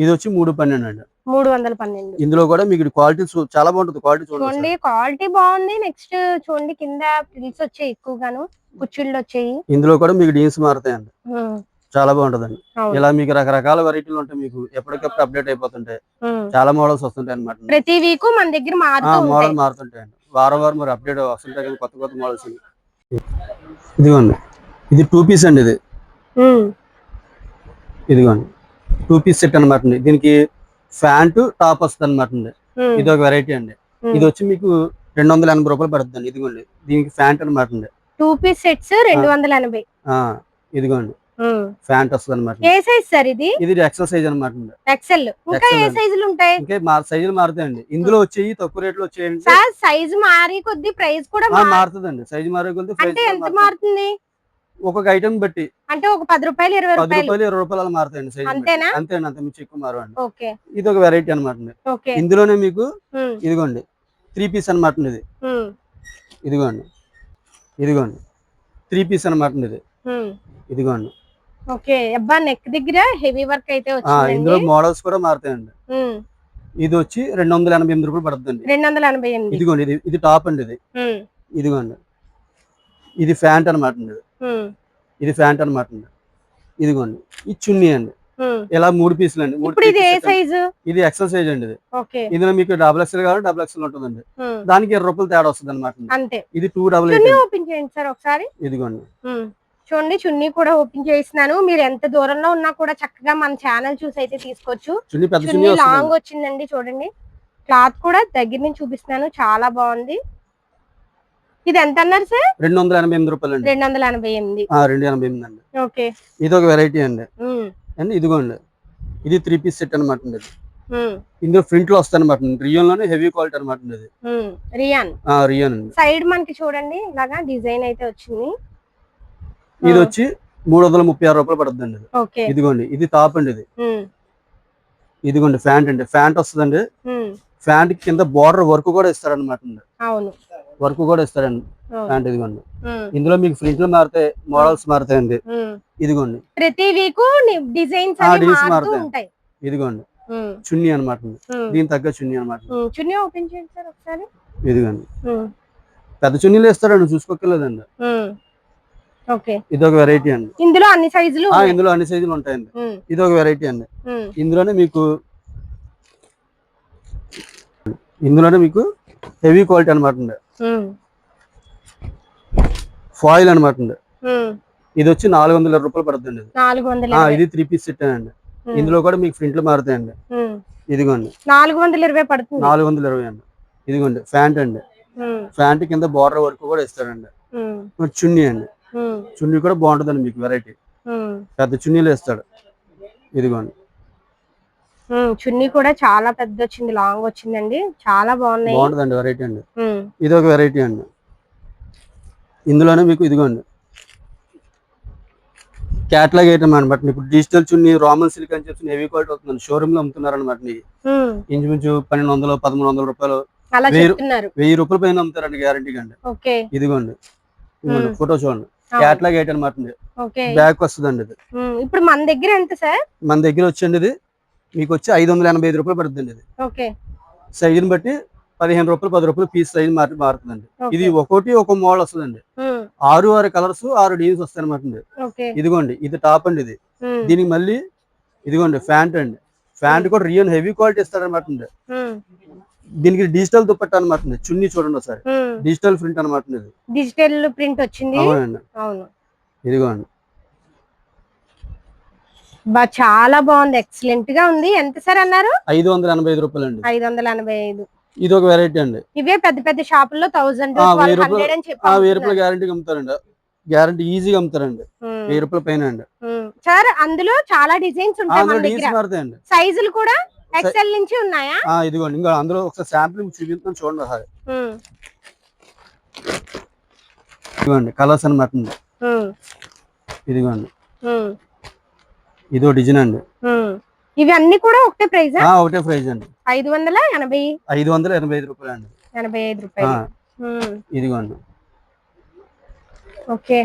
ఇది వచ్చి 312 అండి. 312. ఇందులో కూడా మీకు క్వాలిటీ చాలా బాగుంటుంది. క్వాలిటీ చూడండి, క్వాలిటీ బాగుంది. నెక్స్ట్ చూడండి కింద ప్రిల్స్ వచ్చాయి, ఎక్కువగాను కుచ్చిళ్ళు వచ్చాయి. ఇందులో కూడా మీకు డిజైన్స్ మారుతాయండి. చాలా బాగుంటదండి. ఇలా మీకు రకరకాల వెరైటీలు ఉంటాయి, మీకు ఎప్పటికప్పుడు అప్డేట్ అయిపోతుంటాయి. చాలా మోడల్స్ వస్తుంటాయి అనమాట. ప్రతి వీక్ మన దగ్గర మోడల్ మారుతుంటాయండి. వారం మరి అప్డేట్ వస్తుంటాయి కొత్త కొత్త మోడల్స్. ఇదిగోండి ఇది 2 పీస్ అండి. ఇది ఇదిగోండి 2 పీస్ సెట్ అనమాట. దీనికి ప్యాంటు టాప్ వస్తుంది అనమాట. ఇది ఒక వెరైటీ అండి. ఇది వచ్చి మీకు 280 రూపాయలు పడుతుంది. ఇదిగోండి దీనికి ప్యాంట్ అనమాట. 2 పీస్ సెట్స్ 280. ఇదిగోండి ప్యాంట్ వస్తుంది అనమాట. ఏ సైజ్ సార్ ఇది? ఇది ఎక్సెల్ సైజ్ అనమాట. ఎక్సెల్. ఇంకా ఏ సైజులు ఉంటాయి? ఇంకా సైజులు మారుతాయండి. ఇందులో వచ్చేవి తక్కువ రేట్ లో వచ్చేయండి. సార్ సైజ్ మారి కొద్ది ప్రైస్ కూడా మారుతుందండి. సైజ్ మారే కొద్ది అంటే ఎంత మారుతుంది? ఒక్కొక్క ఐటమ్ బట్టి అంటే ఒక 10 రూపాయలు 20 రూపాయలు 20 రూపాయలు అలా మారుతాయండి. సైజ్ అంతేనా? అంతేనా, అంత మించి ఎక్కువ మారండి. ఓకే. ఇది ఒక వెరైటీ అనమాట. ఇందులోనే మీకు ఇదిగోండి 3 పీస్ అనమాట. ఇది ఇదిగోండి 3 పీస్ అనమాట. ఇది ఇదిగోండి. ఓకే. అబ్బా నెక్ దగ్గర హెవీ వర్క్ అయితే వచ్చింది. ఇందులో మోడల్స్ కూడా మారుతాయండి. ఇది వచ్చి 288 రూపాయలు పడుతుంది. 288. ఇదిగోండి ఇది టాప్ అండి. ఇది ఇదిగోండి ఇది ప్యాంట్ అనమాట. ఇది ప్యాంట్ అనమాట. ఇదిగోండి ఇది చున్నీ అండి. ఇలా 3 పీసులు అండి. ఇది ఎక్సెల్ సైజ్ అండి. ఇది ఇందులో మీకు XXL కావాలి, XXL ఉంటుందండి. దానికి 20 రూపాయలు తేడా వస్తుంది అనమాట. ఇది 288. ఇదిగోండి చూడండి చున్నీ కూడా ఓపెన్ చేస్తున్నాను. మీరు ఎంత దూరంలో ఉన్నా కూడా చక్కగా మన ఛానల్ చూసి అయితే తీసుకోవచ్చు. చున్నీ లాంగ్ వచ్చిందండి. చూడండి క్లాత్ కూడా దగ్గర నుంచి చూపిస్తున్నాను, చాలా బాగుంది. ఇది ఎంత అన్నారు సార్? 288 రూపాయలు అండి. 288. 288 అండి. ఓకే. ఇది ఒక వెరైటీ అండి. ఇదిగోండి ఇది 3 పీస్ సెట్ అనమాట. ఇందులో ప్రింట్ లో వస్తాయి అనమాట. రియాన్ లోనే హెవీ క్వాలిటీ అనమాట. రియాన్ అండి. సైడ్ మనకి చూడండి ఇలాగా డిజైన్ అయితే వచ్చింది. ఇది వచ్చి 336 రూపాయలు పడుతుందండి. ఇదిగోండి ఇది టాప్ అండి. ఇది ఇదిగోండి ప్యాంట్ అండి. ప్యాంట్ వస్తుందండి. ప్యాంట్ కింద బోర్డర్ వర్క్ కూడా ఇస్తారనమాట. వర్క్ కూడా ఇస్తారండి ప్యాంట్. ఇదిగోండి ఇందులో మీకు ప్రింట్లు మారుతాయి, మోడల్స్ మారుతాయండి. ఇదిగోండి ప్రతి వీక్ డిజైన్స్ మారుతాయి. ఇదిగోండి చున్నీ అనమాట. దీని తగ్గ చున్నీ అనమాట. చున్నీ ఓపెన్ చేయండి సార్ ఒకసారి. ఇదిగోండి పెద్ద చున్నీలు ఇస్తారండి, చూసుకోకలేదండి. ఇది ఒక వెరైటీ అండి. ఇందులో అన్ని సైజులు ఉంటాయండి. ఇది ఒక వెరైటీ అండి. ఇందులోనే మీకు హెవీ క్వాలిటీ అనమాట. ఫాయిల్ అనమాట. ఇది వచ్చి 420 రూపాయలు పడుతుంది. ఇది 3 పీస్ సెట్ అండి. ఇందులో కూడా మీకు ప్రింట్లు మారుతాయండి. ఇదిగోండి 420 పడుతుంది. 420 అండి. ఇదిగోండి ప్యాంట్ అండి. ప్యాంట్ కింద బోర్డర్ వర్క్ కూడా ఇస్తాడండి. చున్నీ అండి. చున్నీ కూడా బాగుంటుందండి. మీకు వెరైటీ పెద్ద చున్నీలు ఇస్తాడు. ఇదిగోండి చున్నీ కూడా చాలా పెద్ద వచ్చింది, లాంగ్ వచ్చిందండి. చాలా బాగుంటుందండి వెరైటీ అండి. ఇది ఒక వెరైటీ అండి. ఇందులోనే మీకు ఇదిగోండి క్యాట్లాగ్ ఐటమ్ అనమాట. ఇప్పుడు డిజిటల్ చున్నీ రామన్ సిల్క్ అని చెప్పి హెవీ క్వాలిటీ అవుతుంది, షోరూమ్ లో అమ్ముతున్నారు అనమాట. ఇంచుమించు 1200 1300 రూపాయలు, 1000 రూపాయల పైన అమ్ముతారండి గ్యారంటీగా అండి. ఇదిగోండి ఫోటో చూడండి, క్యాట్లాగ్ ఐటమ్ అనమాట. బ్యాక్ వస్తుందండి ఇది. ఇప్పుడు మన దగ్గర ఎంత సార్? మన దగ్గర వచ్చండి ఇది మీకు వచ్చి 585 రూపాయలు పడుతుంది. ఇది సైజుని బట్టి 15 రూపాయలు 10 రూపాయలు పీస్ సైజ్ మారుతుందండి. ఇది ఒక్కోటి ఒక మోడల్ వస్తుందండి. 6 కలర్స్ 6 డిజైన్స్ వస్తాయి అనమాట. ఇదిగోండి ఇది టాప్ అండి. ఇది దీనికి మళ్ళీ ఇదిగోండి ప్యాంట్ అండి. ప్యాంట్ కూడా రియల్ హెవీ క్వాలిటీ ఇస్తారనమాట. దీనికి డిజిటల్ దుపట్టా అనమాట. చున్నీ చూడండి ఒకసారి, డిజిటల్ ప్రింట్ అనమాట. ఇది డిజిటల్ ప్రింట్ వచ్చింది. అవునండి. ఇదిగోండి చాలా బాగుంది, ఎక్సలెంట్ గా ఉంది. ఎంత సార్ అన్నారు? 585 రూపాయలు అండి. 585. ఇది ఒక వెరైటీ అండి. ఇవే పెద్ద పెద్ద షాపుల్లో 1000 1200 అని చెప్పి 1000 రూపాయలు గ్యారంటీ అమ్ముతారండి. గ్యారంటీ ఈజీగా అమ్ముతారండి. 1000 రూపాయల పైన అండి. సార్ అందులో చాలా డిజైన్స్ ఉంటాయి మన దగ్గర. మారుతాయండి. సైజులు కూడా ఎక్సెల్ నుంచి ఉన్నాయా? ఇదిగోండి ఇంకా అందులో ఒకసారి శాంపుల్ చూపిస్తాను చూడండి ఒకసారి. ఇదిగోండి కలర్స్ అన్నమాట. ఇదిగోండి ఇదో డిజైన్ అండి. ఇవి అన్ని కూడా ఒకటే ప్రైస్? ఒకటే ప్రైస్ అండి. 585 రూపాయలు అండి. 85 రూపాయలు. ఇదిగోండి. ఓకే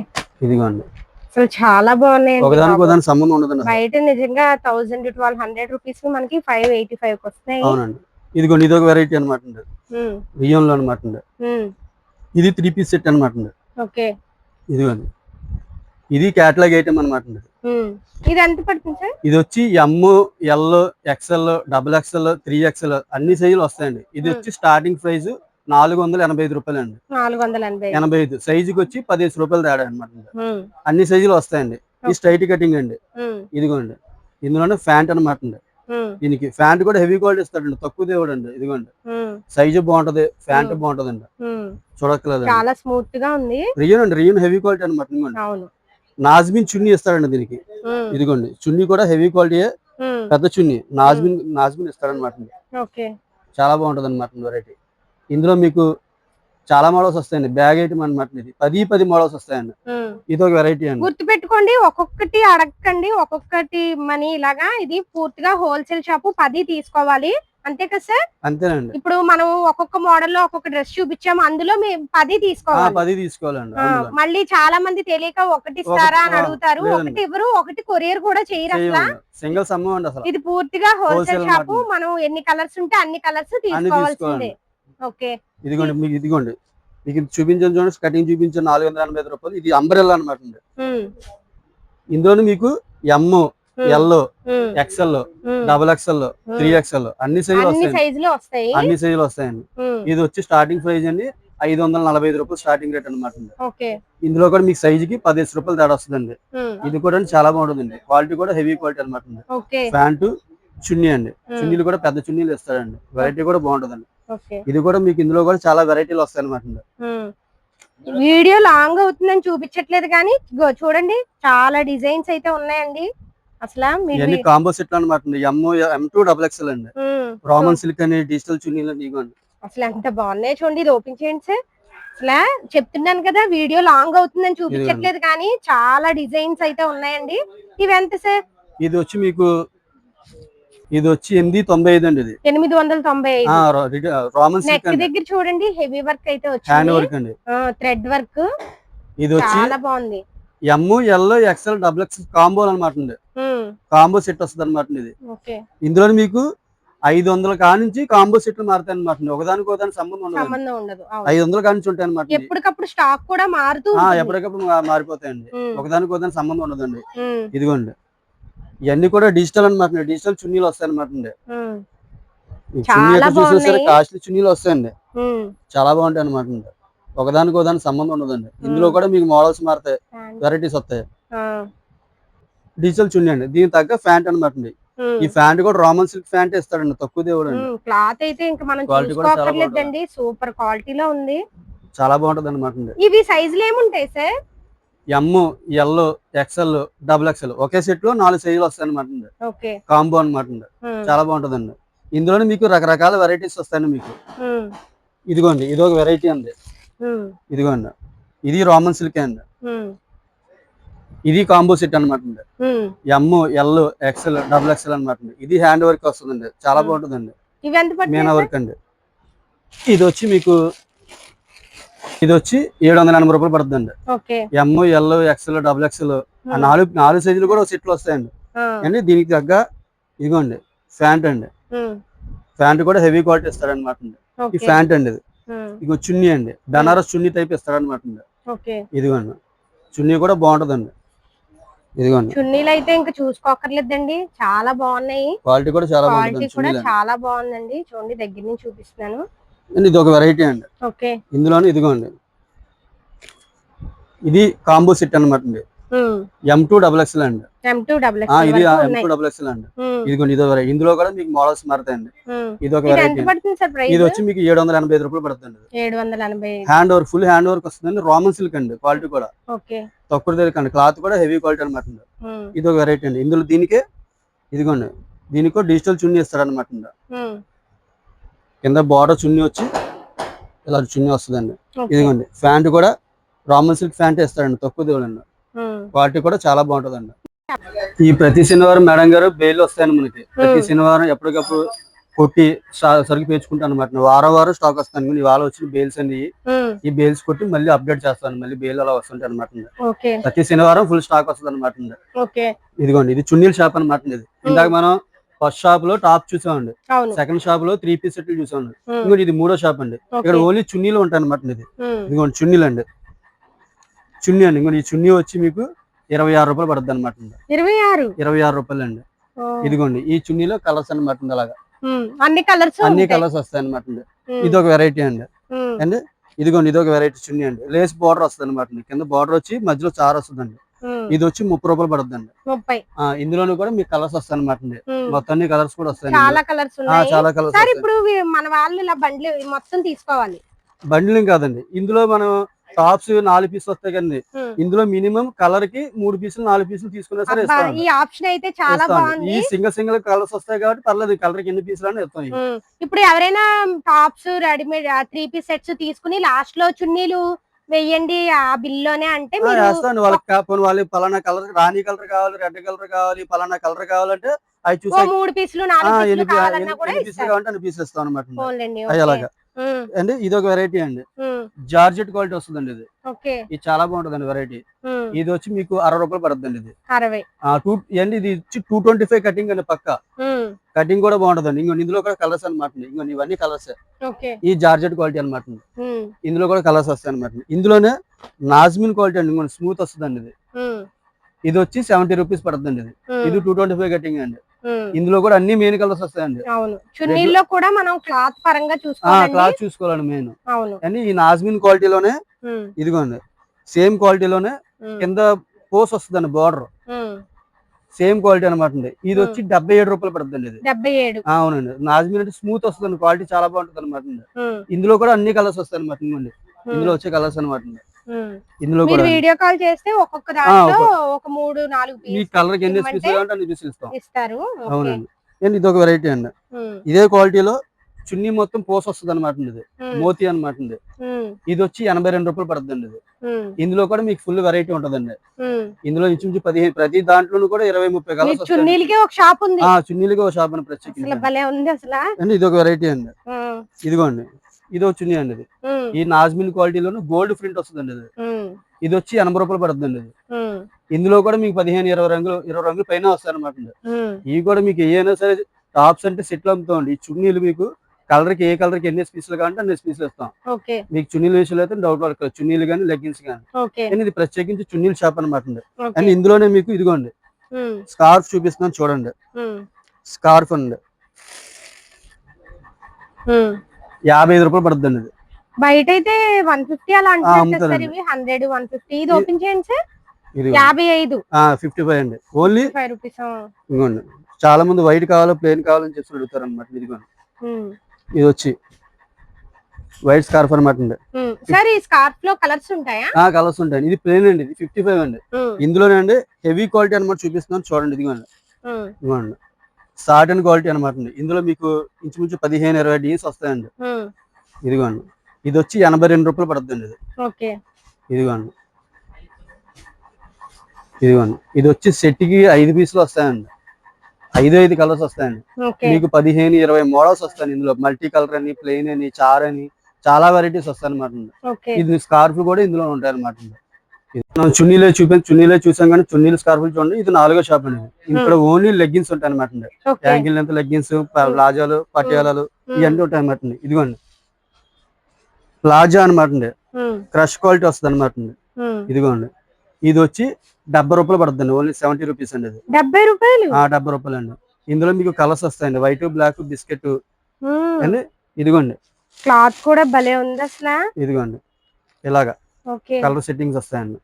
ఇదిగోండి. అసలు చాలా బాగున్నాయి. ఒకదానికి ఒకదానికి సంబంధం ఉండదు. బయట నిజంగా 1000 1200 రూపీస్ మనకి 585 కి వస్తాయి. అవునండి. ఇదిగోండి ఇదొక వెరైటీ అనమాట. రియోన్ లో అనమాట. ఇది 3 పీస్ సెట్ అనమాట. ఓకే ఇదిగోండి ఇది క్యాటలాగ్ ఐటమ్ అనమాట. ఇది ఎంత పడుతుంది సార్? ఇది వచ్చి ఎమ్, ఎల్, ఎక్స్ఎల్, XXL, 3XL అన్ని సైజులు వస్తాయండి. ఇది వచ్చి స్టార్టింగ్ ప్రైస్ 485 రూపాయలు అండి. 485. సైజుకి వచ్చి 15 రూపాయలు తేడా అనమాట. అన్ని సైజులు వస్తాయండి. ఇది స్ట్రైట్ కటింగ్ అండి. ఇదిగోండి ఇందులోనే ప్యాంట్ అనమాట. దీనికి ప్యాంట్ కూడా హెవీ క్వాలిటీ ఇస్తాడండి, తక్కువ దేవుడు అండి. ఇదిగోండి సైజు బాగుంటది, ప్యాంట్ బాగుంటదండి. చూడక్కలేదు, చాలా స్మూత్ గా ఉంది. రియన్ అండి, రియన్ హెవీ క్వాలిటీ అనమాట. ఇదిగోండి నాజ్మిన్ చున్నీ ఇస్తాడండి దీనికి. ఇదిగోండి చున్నీ కూడా హెవీ క్వాలిటీ, పెద్ద చున్నీ నాజ్మిన్ ఇస్తాడనమాట. చాలా బాగుంటది అనమాట వెరైటీ. ఇందులో మీకు చాలా మోడల్స్ వస్తాయండి. బ్యాగ్ ఐటమ్ అనమాట. ఇది 10 మోడల్స్ వస్తాయండి. ఇది ఒక వెరైటీ అండి. గుర్తు పెట్టుకోండి, ఒక్కొక్కటి అడగండి, ఒక్కొక్కటి మనీ ఇలాగా. ఇది పూర్తిగా హోల్సేల్ షాప్, 10 తీసుకోవాలి అంతే కదా సార్? అంతేనండి. ఇప్పుడు మనం ఒక్కొక్క మోడల్ లో ఒక్కొక్క డ్రెస్ చూపించాము, అందులో మేము 10 తీసుకోవాలి. 10 తీసుకోవాలండి. మళ్ళీ చాలా మంది తెలియక ఒకటి ఇస్తారా అని అడుగుతారు, ఒకటి ఇవ్వరు, ఒకటి కొరియర్ కూడా చేయరు. అసలు సింగిల్ సమ్మ అండి. అసలు ఇది పూర్తిగా హోల్సేల్ షాప్. మనం ఎన్ని కలర్స్ ఉంటే అన్ని కలర్స్ తీసుకోవాల్సిందే. ఓకే ఇదిగోండి మీకు, ఇదిగోండి మీకు చూపించాను చూడండి, కటింగ్ చూపించాను 485 రూపాయలు. ఇది అంబ్రెల్లా అనమాట. ఇందులో మీకు ఎమ్, ఎల్, XL, XXL, 3XL అన్ని సైజులు వస్తాయి. అన్ని సైజులు వస్తాయండి. ఇది వచ్చి స్టార్టింగ్ ప్రైస్ అండి 545 రూపాయలు స్టార్టింగ్ రేట్ అనమాట. ఇందులో కూడా మీకు సైజుకి 15 రూపాయలు తేడా వస్తుందండి. ఇది కూడా చాలా బాగుంటుందండి. క్వాలిటీ కూడా హెవీ క్వాలిటీ అనమాట. ప్యాంటు చున్నీ అండి. చున్నీలు కూడా పెద్ద చున్నీలు ఇస్తాడండి. వెరైటీ కూడా బాగుంటుందండి. ఇది కూడా మీకు ఇందులో కూడా చాలా వెరైటీలు వస్తాయి అనమాట. వీడియో లాంగ్ అవుతుందని చూపించట్లేదు కానీ చూడండి చాలా డిజైన్స్ అయితే ఉన్నాయండి. అసలు కాంబో సెట్ అనమాట. M2 XXL అండి. రామన్ సిల్క్ అని డిజిటల్ చున్నీలు ఇవ్వండి. అసలు ఎంత బాగున్నాయి చూడండి. ఇది ఓపెన్ చేయండి సార్. అసలు చెప్తున్నాను కదా, వీడియో లాంగ్ అవుతుందని చూపించట్లేదు కానీ చాలా డిజైన్స్ అయితే ఉన్నాయండి. ఇవి ఎంత సార్? ఇది వచ్చి మీకు ఇది వచ్చి 895 అండి. ఇది 895. రామన్ సిల్క్ దగ్గర చూడండి హెవీ వర్క్ అయితే వచ్చింది. హ్యాండ్ వర్క్ అండి, థ్రెడ్ వర్క్. ఇది వచ్చి చాలా బాగుంది. ఎమ్, ఎల్, XL, XXL కాంబో అనమాట. కాంబో సెట్ వస్తుంది అనమాట. ఇది ఇందులో మీకు 500 కా నుంచి కాంబో సెట్లు మారుతాయి అనమాట. ఒకదానికి ఒకదానికి సంబంధం ఉండదు. 500 కా నుంచి ఉంటాయి అనమాట. ఎప్పటికప్పుడు స్టాక్ కూడా మారుతూ ఎప్పటికప్పుడు మారిపోతాయండి. ఒకదానికి ఒకదానికి సంబంధం ఉండదండి. ఇదిగోండి ఇవన్నీ కూడా డిజిటల్ అనమాట. డిజిటల్ చున్నీలు వస్తాయి అనమాట. కాస్ట్లీ చున్నీలు వస్తాయండి. చాలా బాగుంటాయి అనమాట. ఒకదానికి ఒకదానికి సంబంధం ఉండదండి. ఇందులో కూడా మీకు మోడల్స్ మారుతాయి, వెరైటీస్ వస్తాయి. డిజిటల్ చున్నీ అండి. దీనికి తగ్గ ప్యాంట్ అనమాట. ఈ ప్యాంట్ కూడా రామన్ సిల్క్ ప్యాంట్ ఇస్తాడండి, తక్కువ దేవుడు అండి. క్లాత్ అయితే ఇంకా మనం చూసుకోకర్లేదండి, సూపర్ క్వాలిటీలో ఉంది. చాలా బాగుంటది అనమాట. ఇవి సైజులు ఏముంటాయి సార్? ఎమ్, ఎల్, XL, XXL ఒకే సెట్ లో 4 సైజులు వస్తాయి అనమాట. కాంబో అనమాట. చాలా బాగుంటదండి. ఇందులో మీకు రకరకాల వెరైటీస్ వస్తాయండి మీకు. ఇదిగోండి ఇది ఒక వెరైటీ అండి. ఇదిగోండి ఇది రామన్ సిల్క్ అండి. ఇది కాంబో సెట్ అనమాట అండి. ఎమ్, ఎల్, ఎక్స్ఎల్, డబుల్ ఎక్స్ఎల్ అనమాట అండి. ఇది హ్యాండ్ వర్క్ వస్తుందండి, చాలా బాగుంటుందండి. మీనా వర్క్ అండి. ఇది వచ్చి మీకు 780 రూపాయలు పడుతుందండి. ఎమ్, ఎల్, ఎక్స్ఎల్, డబుల్ ఎక్స్ఎల్ నాలుగు సైజులు కూడా సెట్లు వస్తాయండి. అండి దీనికి తగ్గ ఇదిగోండి ప్యాంట్ అండి. ప్యాంట్ కూడా హెవీ క్వాలిటీ ఇస్తాడనమాట అండి. ఈ ప్యాంట్ అండి ఇది. ఇగో చున్నీ అండి, బెనారస్ చున్నీ టైప్ ఇస్తాడనమాట అండి. ఇదిగోండి చున్నీ కూడా బాగుంటదండి. ఇదిగోండి చున్నీలు అయితే ఇంకా చూసుకోకర్లేదండి, చాలా బాగున్నాయి. క్వాలిటీ కూడా చాలా చాలా బాగుందండి. చూడండి దగ్గర నుంచి చూపిస్తున్నాను. ఇది ఒక వెరైటీ అండి. ఇందులోనే ఇదిగోండి ఇది కాంబో సెట్ అనమాట అండి. M2 XXL అండి. ఇది M2 XXL అండి. ఇదిగోండి ఇదో వెరైటీ. ఇందులో కూడా మీకు మోడల్స్ మారుతాయండి. ఇది ఒక వెరైటీ. ఇది వచ్చి మీకు 785 రూపాయలు పడుతుంది. Hand work, full hand work వస్తుందండి. రోమన్ సిల్క్ అండి. క్వాలిటీ కూడా తక్కువ దగ్గర, క్లాత్ కూడా హెవీ క్వాలిటీ అనమాట అండి. ఇది ఒక వెరైటీ అండి. ఇందులో దీనికే ఇదిగోండి దీనికి డిజిటల్ చున్నీ ఇస్తాడు అనమాట అండి. కింద బార్డర్ చున్నీ వచ్చి ఇలా చున్నీ వస్తుందండి. ఇదిగోండి ప్యాంట్ కూడా రామన్ సిల్క్ ప్యాంట్ ఇస్తాడండి, తక్కువ దేవుడండి. క్వాలిటీ కూడా చాలా బాగుంటుందండి. ఈ ప్రతి శనివారం మేడం గారు బెయిల్ వస్తాయండి మనకి. ప్రతి శనివారం ఎప్పటికప్పుడు కొట్టి సరుకు పేర్చుకుంటాను అనమాట. వారం స్టాక్ వస్తాను. ఇవాళ వచ్చిన బెయిల్స్ అండి. ఈ బెయిల్స్ కొట్టి మళ్ళీ అప్డేట్ చేస్తాను. మళ్ళీ బెయిల్ అలా వస్తుంటాయి అనమాట. ప్రతి శనివారం ఫుల్ స్టాక్ వస్తుంది అనమాట. ఇదిగోండి ఇది చున్నీల షాప్ అనమాట. ఇది ఇందాక మనం ఫస్ట్ షాప్ లో టాప్ చూసామండి, సెకండ్ షాప్ లో 3 పీస్ సెట్లు చూసామండి. ఇంకోటి ఇది మూడో షాప్ అండి. ఇక్కడ ఓన్లీ చున్నీలు ఉంటాయి అనమాట. ఇదిగోండి చున్నీలు అండి. చున్నీ అండి. ఇంకోటి ఈ చున్నీ వచ్చి మీకు 26 రూపాయలు పడుతుంది అనమాట. 26 రూపాయలు అండి. ఇదిగోండి ఈ చున్నీలో కలర్స్ అనమాట. అలాగా అన్ని కలర్స్ వస్తాయి అనమాట. ఇది ఒక వెరైటీ అండి. అండి ఇదిగోండి ఇది ఒక వెరైటీ చున్నీ అండి. లేస్ బార్డర్ వస్తుంది అనమాట. కింద బార్డర్ వచ్చి మధ్యలో చార్ వస్తుందండి. ఇది వచ్చి 30 రూపాయలు పడుతుందండి. ఇందులోనూ కూడా మీకు కలర్స్ వస్తాయి అనమాట. మొత్తం అన్ని కలర్స్ కూడా వస్తాయి. చాలా కలర్స్. ఇప్పుడు మన వాళ్ళు ఇలా బండ్లు మొత్తం తీసుకోవాలి. బండ్లింగ్ కాదండి, ఇందులో మనం టాప్స్ 4 పీసులు వస్తాయి కదండి. ఇందులో మినిమం కలర్ కి 3 పీసులు 4 పీసులు తీసుకున్నా సరే ఇస్తాం. ఈ ఆప్షన్ అయితే చాలా బాగుంది. ఈ సింగిల్ కలర్స్ వస్తాయి కాబట్టి పర్లేదు, కలర్ కి ఎన్ని పీసులు అని ఇస్తాం. ఇప్పుడు ఎవరైనా టాప్స్ రెడీమేడ్ 3 పీస్ సెట్స్ తీసుకుని లాస్ట్ లో చున్నీలు వెయ్యండి ఆ బిల్లోనే అంటే వేస్తాను. వాళ్ళకి పలానా కలర్, రాణి కలర్ కావాలి, రెడ్ కలర్ కావాలి, పలానా కలర్ కావాలంటే అవి చూసి 3 పీసులు 4 పీసులు కావాలన్నా కూడా అన్ని పీసులు ఇస్తాం అనమాట. అలాగా అండి. ఇది ఒక వెరైటీ అండి. జార్జెట్ క్వాలిటీ వస్తుందండి. ఇది చాలా బాగుంటుందండి వెరైటీ. ఇది వచ్చి మీకు 60 రూపాయలు పడుతుందండి. ఇది ఇది వచ్చి 225 కటింగ్ అండి. పక్క కటింగ్ కూడా బాగుంటుందండి. ఇందులో కూడా కలర్స్ అనమాట. ఇవన్నీ కలర్స్. ఈ జార్జెట్ క్వాలిటీ అనమాట. ఇందులో కూడా కలర్స్ వస్తాయి అనమాట. ఇందులోనే నాజ్మిన్ క్వాలిటీ అండి. స్మూత్ వస్తుందండి. ఇది వచ్చి 70 రూపీస్ పడుతుందండి. ఇది 225 కటింగ్ అండి. ఇందులో కూడా అన్ని మెయిన్ కలర్స్ వస్తాయండి. చున్నీల్లో కూడా మనం క్లాత్ పరంగా చూసుకోవాలండి మెయిన్. అని ఈ నాజ్మిన్ క్వాలిటీలోనే ఇదిగోండి సేమ్ క్వాలిటీలోనే కింద పోస్ వస్తుందండి. బార్డర్ సేమ్ క్వాలిటీ అనమాట. ఇది వచ్చి 77 రూపాయలు పడుతుందండి. ఇది అవునండి. నాజ్మిన్ అంటే స్మూత్ వస్తుంది, క్వాలిటీ చాలా బాగుంటుంది అనమాట. ఇందులో కూడా అన్ని కలర్స్ వస్తాయి అనమాట. ఇందులో వచ్చే కలర్స్ అనమాట. ఇందులో కూడా వీడియో కాల్ చేస్తే ఒక్కొక్క దాంట్లో ఒక 3-4 ఈ కలర్ కి ఎన్ని పీసులు కావాలంటే అన్ని పీసులు ఇస్తారు. అవునండి. ఇది ఒక వెరైటీ అండి. ఇదే క్వాలిటీలో చున్నీ మొత్తం పోస్ వస్తుంది అనమాట. ఇది మోతీ అనమాట. ఇది వచ్చి 82 రూపాయలు పడుతుందండి. ఇది ఇందులో కూడా మీకు ఫుల్ వెరైటీ ఉంటదండి. ఇందులో ఇంచుమించు 15 ప్రతి దాంట్లోనూ కూడా 20-30 కలర్స్. చున్నీలకి ఒక షాప్ ఉంది. చున్నీలకి ఒక షాప్ అని ప్రత్యేకంగా. ఇది ఒక వెరైటీ అండి. ఇదిగోండి ఇది ఒక చున్నీ అండి. ఇది ఈ నాజ్మిన్ క్వాలిటీలోను గోల్డ్ ప్రింట్ వస్తుందండి. ఇది వచ్చి 80 రూపాయలు పడుతుందండి. ఇందులో కూడా మీకు 15-20 రంగులు పైన వస్తాయి అనమాట. ఇవి కూడా మీకు ఏమైనా సరే టాప్స్ అంటే సెట్లు అమ్ముతామండి. ఈ చున్నీలు మీకు కలర్ కి ఏ కలర్ కి ఎన్ని పీసులు కావాలంటే అన్ని పీసులు ఇస్తాం. మీకు చున్నీల విషయంలో అయితే డౌట్ పడదు. చున్నీలు కానీ లెగ్గిన్స్ కానీ ఇది ప్రత్యేకించి చున్నీల షాప్ అనమాట. అండ్ ఇందులోనే మీకు ఇదిగోండి స్కార్ఫ్ చూపిస్తున్నాను చూడండి. స్కార్ఫ్ అండి 55 రూపాయలు పడుతుందండి. ఇది బయట అయితే 150 అలా అంటారు. 100 150. ఇది ఓపెన్ చేయండి సార్. 55 55 అండి. Only 5 rupees. ఇదిగోండి చాలా మంది వైట్ కావాలో ప్లేన్ కావాలని చెప్పి అడుగుతారు అనమాట. ఇదిగోండి ఇది వచ్చి వైట్ స్కార్ఫ్ అనమాట. సార్ ఈ స్కార్ఫ్ లో కలర్స్ ఉంటాయా? కలర్స్ ఉంటాయి. ఇది ప్లేన్ అండి. ఇది 55 అండి. ఇందులోనే అండి హెవీ క్వాలిటీ అనమాట చూపిస్తున్నాను చూడండి. ఇదిగోండి ఇదిగోండి సాటన్ క్వాలిటీ అనమాట. ఇందులో మీకు ఇంచుమించు 15-20 డీన్స్ వస్తాయండి. ఇదిగోండి ఇది వచ్చి 82 రూపాయలు పడుతుందండి. ఇది ఇదిగోండి ఇదిగోండి, ఇది వచ్చి సెట్ కి 5 పీసులు వస్తాయండి. 5 కలర్స్ వస్తాయండి. మీకు 15-20 మోడల్స్ వస్తాయి ఇందులో. మల్టీ కలర్ అని, ప్లెయిన్ అని, చార్ అని, చాలా వెరైటీస్ వస్తాయి అనమాట. ఇది స్కార్ఫ్ కూడా ఇందులో ఉంటాయి అనమాట. మనం చున్నీలే చూసాం కానీ చున్నీలు స్కార్ఫ్ చూడండి. ఇది 4వ షాప్ అండి. ఇక్కడ ఓన్లీ లెగ్గిన్స్ ఉంటాయి అనమాట. యాంకిల్ లెంత్ లెగ్గిన్స్, ప్లాజాలు, పటియాలాలు ఇవన్నీ ఉంటాయి అనమాట. ఇదిగోండి ప్లాజా అనమాట అండి. క్రష్ క్వాలిటీ వస్తుంది అనమాట. ఇదిగోండి, ఇది వచ్చి 70 రూపాయలు పడుతుంది. ఓన్లీ 70 రూపీస్ అండి. 70 రూపాయలు? 70 రూపాయలు అండి. ఇందులో మీకు కలర్స్ వస్తాయండి, వైట్, బ్లాక్, బిస్కెట్ అండి. ఇదిగోండి క్లాత్ కూడా భలే ఉంది అసలు. ఇదిగోండి ఇలాగా కలర్ సెట్టింగ్స్ వస్తాయండి.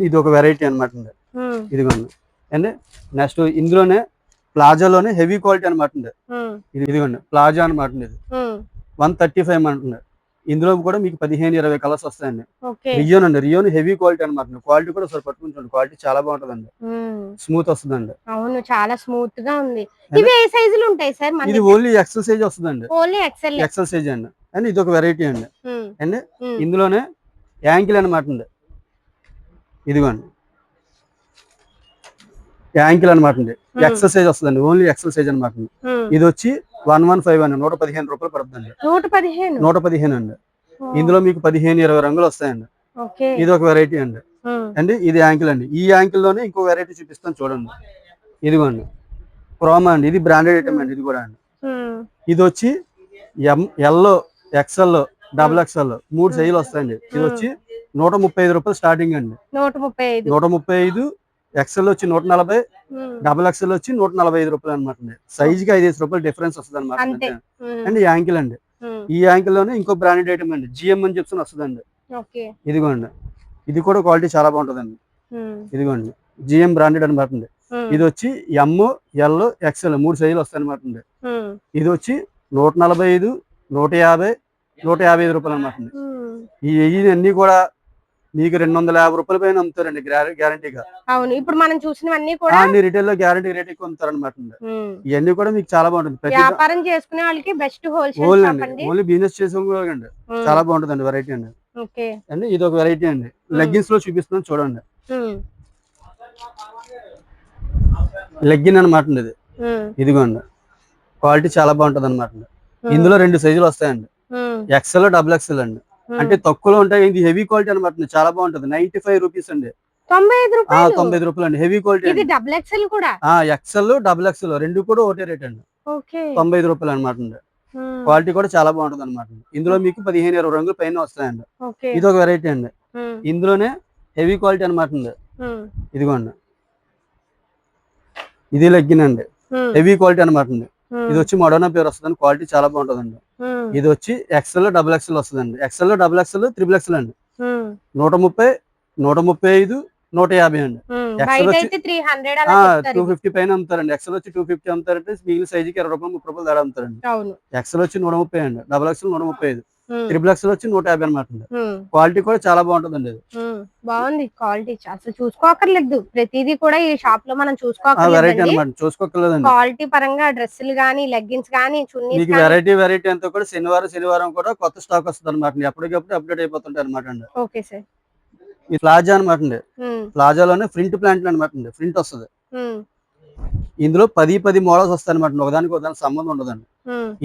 ఇది ఒక వెరైటీ అనమాట. ఇదిగోండి అండి. నెక్స్ట్ ఇందులోనే ప్లాజాలోనే హెవీ క్వాలిటీ అనమాట. ఇదిగోండి ప్లాజా అనమాట. ఇది 135 అంటుంది. ఇందులో కూడా మీకు 15-20 కలర్స్ వస్తాయండి. రియోన్ అండి. రియోన్ హెవీ క్వాలిటీ అనమాట. క్వాలిటీ కూడా ఒకసారి పట్టుకుంటుంది. క్వాలిటీ చాలా బాగుంటదండి. స్మూత్ వస్తుందండి. అవును, చాలా స్మూత్ గా ఉంది. ఇవి ఏ సైజులు ఉంటాయి సార్? ఇది ఓన్లీ ఎక్సెల్ సైజ్ వస్తుందండి. ఓన్లీ ఎక్సెల్ సైజ్ అండి. అండ్ ఇది ఒక వెరైటీ అండి. అండి ఇందులోనే యాంకిల్ అనమాట. ఇదిగోండి యాంకిల్ అనమాట. ఎక్సెల్ సైజ్ వస్తుందండి. ఓన్లీ ఎక్సెల్ సైజ్ అనమాట. ఇది వచ్చి 115 అండి. 115 రూపాయలు పడుతుందండి. 115 అండి. ఇందులో మీకు 15-20 రంగులు వస్తాయండి. ఇది ఒక వెరైటీ అండి. అండి ఇది యాంకిల్ అండి. ఈ యాంకిల్ లోనే ఇంకో వెరైటీ చూపిస్తాను చూడండి. ఇదిగోండి క్రోమా అండి. ఇది బ్రాండెడ్ ఐటమ్ అండి. ఇది కూడా అండి. ఇది వచ్చి ఎల్లో, ఎక్స్ఎల్, XXL 3 సైజులు వస్తాయండి. ఇది వచ్చి 135 రూపాయలు స్టార్టింగ్ అండి. 135. ఎక్స్ఎల్ వచ్చి 140, XXL వచ్చి 145 రూపాయలు అనమాట. సైజ్ కి 5 రూపాయలు డిఫరెన్స్ వస్తుంది అనమాట. అండ్ యాంకిల్ అండి. ఈ యాంకిల్ లోనే ఇంకో బ్రాండెడ్ ఐటమ్ అండి. జిఎం అని చెప్పి వస్తుందండి. ఇదిగోండి, ఇది కూడా క్వాలిటీ చాలా బాగుంటుందండి. ఇదిగోండి జిఎం బ్రాండెడ్ అనమాట. ఇది వచ్చి ఎమ్, ఎల్, XL 3 సైజులు వస్తాయి అనమాట. ఇది వచ్చి 145, 150, 155 రూపాయలు అనమాట. ఈ అన్ని కూడా మీకు 250 రూపాయల పైన అమ్ముతారండి గ్యారంటీగా. అవును, ఇప్పుడు మనం చూసినవన్నీ కూడా అన్ని రిటైల్ లో గ్యారంటీ రేట్ ఎక్కువ అమ్ముతారు అనమాట. ఇవన్నీ కూడా మీకు చాలా బాగుంటుంది. వ్యాపారం చేసుకునే వాళ్ళకి బెస్ట్ హోల్సేల్ షాప్ అండి. ఓన్లీ బిజినెస్ చేసే వాళ్ళకి చాలా బాగుంటుందండి వెరైటీ అండి. అండి ఇది ఒక వెరైటీ అండి. లెగ్గిన్స్ లో చూపిస్తున్నాను చూడండి. లెగ్గిన్ అనమాట. ఇది ఇదిగోండి క్వాలిటీ చాలా బాగుంటుంది అనమాట. ఇందులో 2 సైజులు వస్తాయండి. XL, XXL అండి. అంటే తక్కువలో ఉంటాయి. ఇది హెవీ క్వాలిటీ అనమాట. చాలా బాగుంటది. 95 రూపీస్ అండి. 95 రూపాయలు అండి. Heavy quality. XL, XXL రెండు కూడా ఒకటే రేట్ అండి. 95 రూపాయలు అనమాట. క్వాలిటీ కూడా చాలా బాగుంటుంది అనమాట. ఇందులో మీకు 15-20 రంగులు పైన వస్తాయండి. ఇది ఒక వెరైటీ అండి. ఇందులోనే హెవీ క్వాలిటీ అనమాట. ఇదిగోండి ఇది లెగ్గిన్ అండి. హెవీ క్వాలిటీ అనమాట. ఇది వచ్చి మడోనా పేరు వస్తుంది. క్వాలిటీ చాలా బాగుంటుందండి. ఇది వచ్చి XL, XXL వస్తుందండి. XL, XXL, XXL అండి. 130, 135, 150 అండి. XL వచ్చి 250 పైన అమ్ముతారండి. XL వచ్చి 250 అమ్ముతారంటే మిగిలిన సైజుకి 20 రూపాయలు, 30 రూపాయలు తేడా అమ్ముతారండి. XL వచ్చి 130 అండి. XXL 135, XXL వచ్చి 150 అనమాట. క్వాలిటీ కూడా చాలా బాగుంటుందండి. ఇది బాగుంది క్వాలిటీ. అసలు చూసుకోకర్లేదు. ప్రతిదీ కూడా ఈ షాప్ లో మనం చూసుకోకర్లేదు. క్వాలిటీ పరంగా డ్రెస్సులు గానీ, లెగ్గిన్స్ గానీ, చున్నీస్ వెరైటీ అంతా కూడా శనివారం కూడా కొత్త స్టాక్ వస్తుంది అనమాట. ఎప్పటికప్పుడు అప్డేట్ అయిపోతుంటాయి అనమాట అండి. Okay sir. ఈ ప్లాజా అనమాట అండి. ప్లాజాలోనే ప్రింట్ ప్లాంట్ అనమాట అండి. ప్రింట్ వస్తుంది. ఇందులో 10 మోడల్స్ వస్తాయి అనమాట. ఒకదానికి సంబంధం ఉండదండి.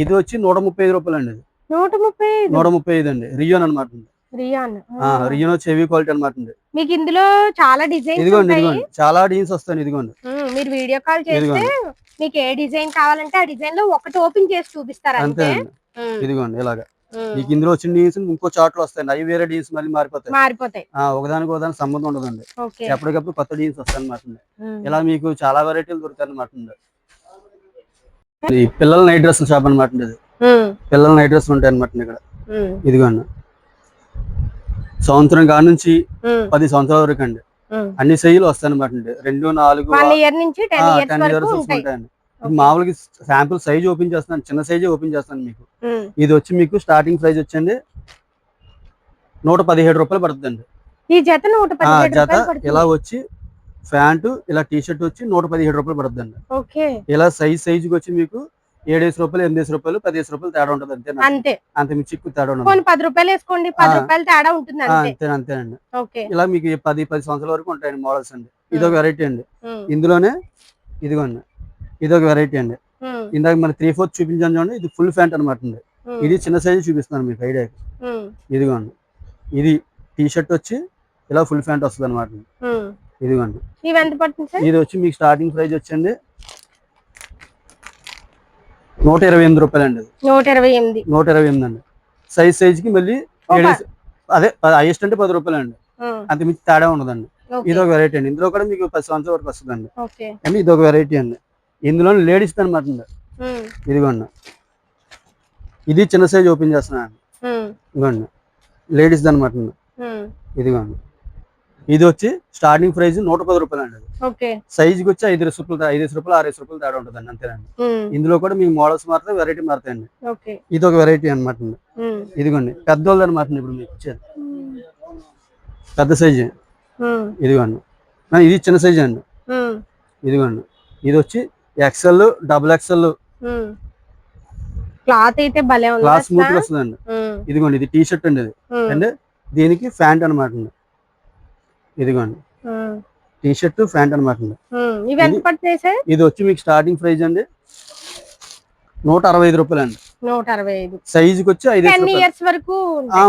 ఇది వచ్చి 135 రూపాయలు అండి. 135 అండి. రియోన్ అనమాట. రియోన్ వచ్చి హెవీ క్వాలిటీ అనమాట. మీకు ఇందులో చాలా డిజైన్స్ ఇదిగోండి చాలా డిజైన్స్ వస్తాయి. ఇదిగోండి మీరు వీడియో కాల్ చేస్తే మీకు ఏ డిజైన్ కావాలంటే ఆ డిజైన్ లో ఒకటి ఓపెన్ చేసి చూపిస్తారు అంతే. ఇదిగోండి ఇలాగా మీకు ఇందులో వచ్చిన డీన్స్ ఇంకో చార్ట్ లో వస్తాయండి. అవి వేరే డీన్స్ మళ్ళీ మారిపోతాయి. ఒకదానికి సంబంధం ఉండదండి. ఎప్పటికప్పుడు కొత్త డీన్స్ వస్తాయి అనమాట. ఇలా మీకు చాలా వెరైటీలు దొరుకుతాయి అనమాట. ఈ పిల్లల నైట్ డ్రెస్ షాప్ అనమాట. ఇది పిల్లల నైట్ డ్రెస్ ఉంటాయి అనమాట ఇక్కడ. ఇదిగోండి సంవత్సరం కాడ నుంచి 10 సంవత్సరాల వరకు అండి. అన్ని సైజులు వస్తాయి అనమాట. 2, 4, 10 ఇయర్స్ ఉంటాయండి. మామూలుగా శాంపుల్ సైజ్ ఓపెన్ చేస్తాను. చిన్న సైజ్ ఓపెన్ చేస్తాను మీకు. ఇది వచ్చి మీకు స్టార్టింగ్ ప్రైస్ వచ్చండి 117 రూపాయలు పడుతుందండి. ఈ జత 117 జత ఇలా వచ్చి ప్యాంటు ఇలా టీ షర్ట్ వచ్చి 117 రూపాయలు పడుతుందండి. ఇలా సైజ్ కి వచ్చి మీకు రూపాయలు, 8 రూపాయలు, 10 రూపాయలు తేడా ఉంటుంది అంతే. అంతే, అంత మీ చిక్కు తేడా ఉండదు. 10 రూపాయలు వేసుకోండి, 10 రూపాయలు తేడా ఉంటుంది అంతేనండి. ఓకే, ఇలా మీకు 10 సంవత్సరాల వరకు ఉంటాయండి మోడల్స్ అండి. ఇదొక వెరైటీ అండి. ఇందులోనే ఇదిగోండి, ఇదొక వెరైటీ అండి. ఇందాక మన 3/4 చూపించాను చూడండి, ఇది ఫుల్ ప్యాంట్ అనమాట అండి. ఇది చిన్న సైజు చూపిస్తున్నాను మీకు ఐడియాకి. ఇదిగోండి, ఇది టీ షర్ట్ వచ్చి ఇలా ఫుల్ ప్యాంట్ వస్తుంది అనమాట. ఇదిగోండి, ఇది వచ్చి మీకు స్టార్టింగ్ ప్రైస్ వచ్చండి 128 రూపాయలు అండి. 128 అండి. సైజ్ కి మళ్ళీ అదే హైయెస్ట్ అంటే 10 రూపాయలు అండి, అంత మించి తేడా ఉండదండి. ఇదొక వెరైటీ అండి. ఇందులో కూడా మీకు 10 సంవత్సరాల వరకు వస్తుందండి. అండి ఇదొక వెరైటీ అండి. ఇందులో లేడీస్ అనమాట. ఇదిగోండి, ఇది చిన్న సైజ్ ఓపెన్ చేస్తున్నాను. ఇదిగోండి, లేడీస్ అనమాట. ఇదిగోండి, ఇది వచ్చి స్టార్టింగ్ ప్రైస్ 110 రూపాయలు అండి. సైజ్ కి వచ్చి 5 రూపాయలు, 6 రూపాయలు తేడా ఉంటుందండి అంతేనండి. ఇందులో కూడా మీకు మోడల్స్ మారుతాయి, వెరైటీ మారుతాయండి. ఇది ఒక వెరైటీ అనమాట. ఇదిగోండి, పెద్దోళ్ళది అనమాట. ఇప్పుడు మీకు వచ్చేది పెద్ద సైజు. ఇదిగోండి, ఇది చిన్న సైజ్ అండి. ఇదిగోండి, ఇది వచ్చి XL, XXL. క్లాత్ అయితే భలే ఉంది, క్లాత్ స్మూత్ గా వస్తుందండి. ఇదిగోండి, ఇది టీ షర్ట్ అండి. ఇది అండి, దీనికి ప్యాంట్ అనమాట. ఇదిగోండి, టీ షర్ట్ ప్యాంట్ అనమాట. ఇది వచ్చి మీకు స్టార్టింగ్ ప్రైస్ అండి 165 రూపాయలు అండి. 165. సైజ్ కి వచ్చి 10 ఇయర్స్ వరకు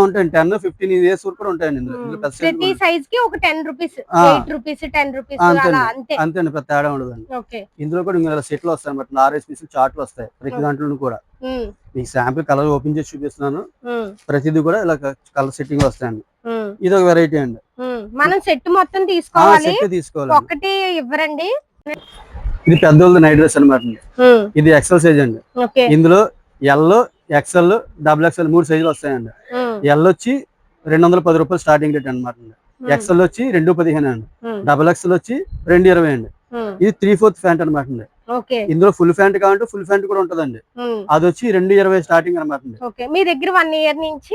ఉంటాయండి. 10, 15 ఇయర్స్ వరకు కూడా ఉంటాయండి. ప్రతి సైజ్ కి ఒక 10 రూపీస్, 8 రూపీస్, 10 రూపీస్ అలా అంతే. అంతేండి, పెద్ద తేడా ఉండదండి. ఇందులో కూడా ఇంకా సెట్లు వస్తాయి అన్నమాట. 6 పీసులు చార్ట్లు వస్తాయి ప్రతి దాంట్లో కూడా. మీకు శాంపిల్ కలర్ ఓపెన్ చేసి చూపిస్తున్నాను. ప్రతిదీ కూడా ఇలా కలర్ సెట్టింగ్ వస్తాయండి. ఇది ఒక వెరైటీ అండి. మనం సెట్ మొత్తం తీసుకోవాలి, ఒకటి ఇవ్వరండి. ఇది పెద్దోళ్ళది నైట్ డ్రెస్ అనమాట. ఇది XL సైజ్ అండి. ఇందులో L, XL, XXL 3 సైజులు వస్తాయండి. L వచ్చి 210 రూపాయలు స్టార్టింగ్ రేట్ అనమాట. XL వచ్చి 215 అండి. XXL వచ్చి 220 అండి. ఇది 3/4 ప్యాంట్ అనమాట. ఇందులో ఫుల్ ప్యాంట్ కావాలంటే ఫుల్ ప్యాంట్ కూడా ఉంటదండి. అది వచ్చి 220 స్టార్టింగ్ అనమాట. మీ దగ్గర 1 ఇయర్ నుంచి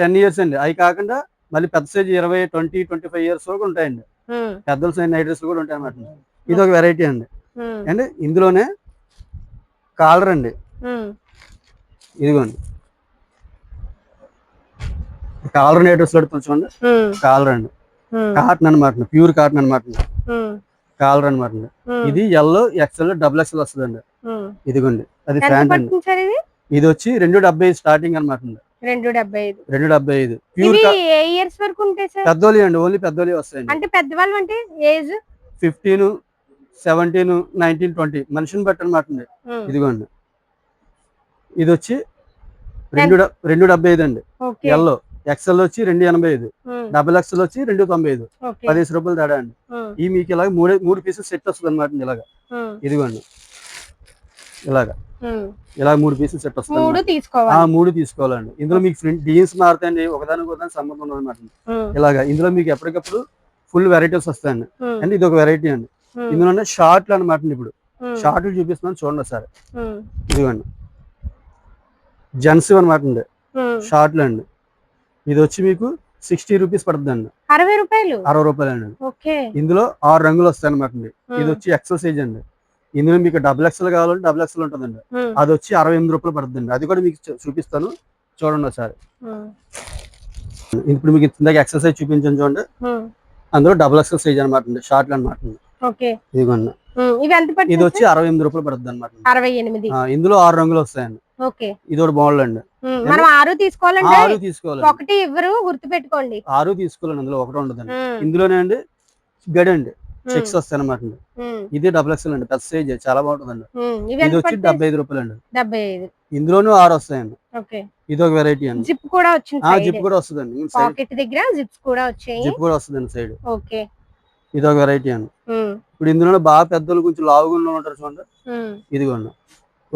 10 ఇయర్స్ అండి. అవి కాకుండా మళ్ళీ పెద్ద సైజ్ 20, 20, 25 ఇయర్స్ వరకు ఉంటాయండి. పెద్దల సైజ్ నైట్ డ్రెస్ కూడా ఉంటాయి అనమాట. ఇది ఒక వెరైటీ అండి. అండ్ ఇందులోనే కాలర్ అండి. ఇదిగోండి, కాలర్ నైట్ డ్రెస్ చూడండి. కాలర్ అండి, కాటన్ అనమాట. ప్యూర్ కాటన్ అనమాట. కాలర్ అనమాట. ఇది L, XL, XXL వస్తుందండి. ఇదిగోండి, అది ప్యాంట్ అండి. ఇది వచ్చి 270 స్టార్టింగ్ అనమాట. 275 ప్యూర్ ఇయర్స్ వరకు ఉంటాయి సార్. పెద్దోళ్ళు అండి, ఓన్లీ పెద్దోళ్ళు వస్తాయండి. అంటే పెద్దవాళ్ళు అంటే ఏజ్ 15, 17, 19, 20 మనిషిని బట్టి అనమాట. ఇదిగోండి, ఇది వచ్చి 275 అండి. ఎల్లో XL వచ్చి 285, XXL వచ్చి 295, 10 రూపాయలు తేడా అండి. ఈ మీకు ఇలాగ 3 పీసెస్ సెట్ వస్తుంది అనమాట. ఇలాగా ఇదిగోండి, ఇలా 3 పీసెస్ సెట్ వస్తుంది. 3 తీసుకోవాలండి. ఇందులో మీకు జీన్స్ మారుతాయండి, ఒకదానికి ఒకదానికి సంబంధం ఉండదు అనమాట. ఇలాగా ఇందులో మీకు ఎప్పటికప్పుడు ఫుల్ వెరైటీస్ వస్తాయండి. అంటే ఇది ఒక వెరైటీ అండి. ఇందులోనే షార్ట్లు అనమాట. ఇప్పుడు షార్ట్లు చూపిస్తున్నాను చూడండి సార్. ఇదిగోండి, జెంట్స్ అనమాట అండి. షార్ట్లు అండి. ఇది వచ్చి మీకు 60 రూపీస్ పడుతుంది అండి. 60 రూపాయలు అండి. ఇందులో 6 రంగులు వస్తాయి అనమాట. ఇది వచ్చి XL సైజ్ అండి. ఇందులో మీకు XXL కావాలంటే XXL ఉంటుందండి. అది వచ్చి 68 రూపాయలు పడుతుందండి. అది కూడా మీకు చూపిస్తాను చూడండి ఒకసారి. ఇప్పుడు మీకు ఇందాక XL సైజ్ చూపించాను చూడండి. అందులో XXL సైజ్ అనమాట. షార్ట్లు అనమాట. ఇదిగోండి, ఇది వచ్చి 68 రూపాయలు పడుతుంది అనమాట. ఇందులో 6 రంగులు వస్తాయండి. ఇది ఒక మోడల్ అండి. మనం 6 తీసుకోవాలంటే 6 తీసుకోవాలి, ఒకటి ఇవ్వరు, గుర్తు పెట్టుకోండి. 6 తీసుకోవాలండి, అందులో ఒకటి ఉండదండి. ఇందులోనే అండి గడ్ అండి, చెక్స్ వస్తాయి అనమాట. ఇది XXL అండి, పెద్ద సైజ్, చాలా బాగుంటుందండి. ఇది వచ్చి 75 రూపాయలు అండి. ఇందులోనూ 6 వస్తాయండి. ఇది ఒక వెరైటీ అండి. జిప్ కూడా వచ్చింది, జిప్ కూడా వస్తుందండి. పాకెట్ దగ్గర జిప్స్ కూడా వచ్చాయి, జిప్ కూడా వస్తుందండి సైడ్. ఇది ఒక వెరైటీ అండి. ఇప్పుడు ఇందులో బాగా పెద్దలు కొంచెం లావుగా ఉంటారు చూడండి. ఇదిగోండి,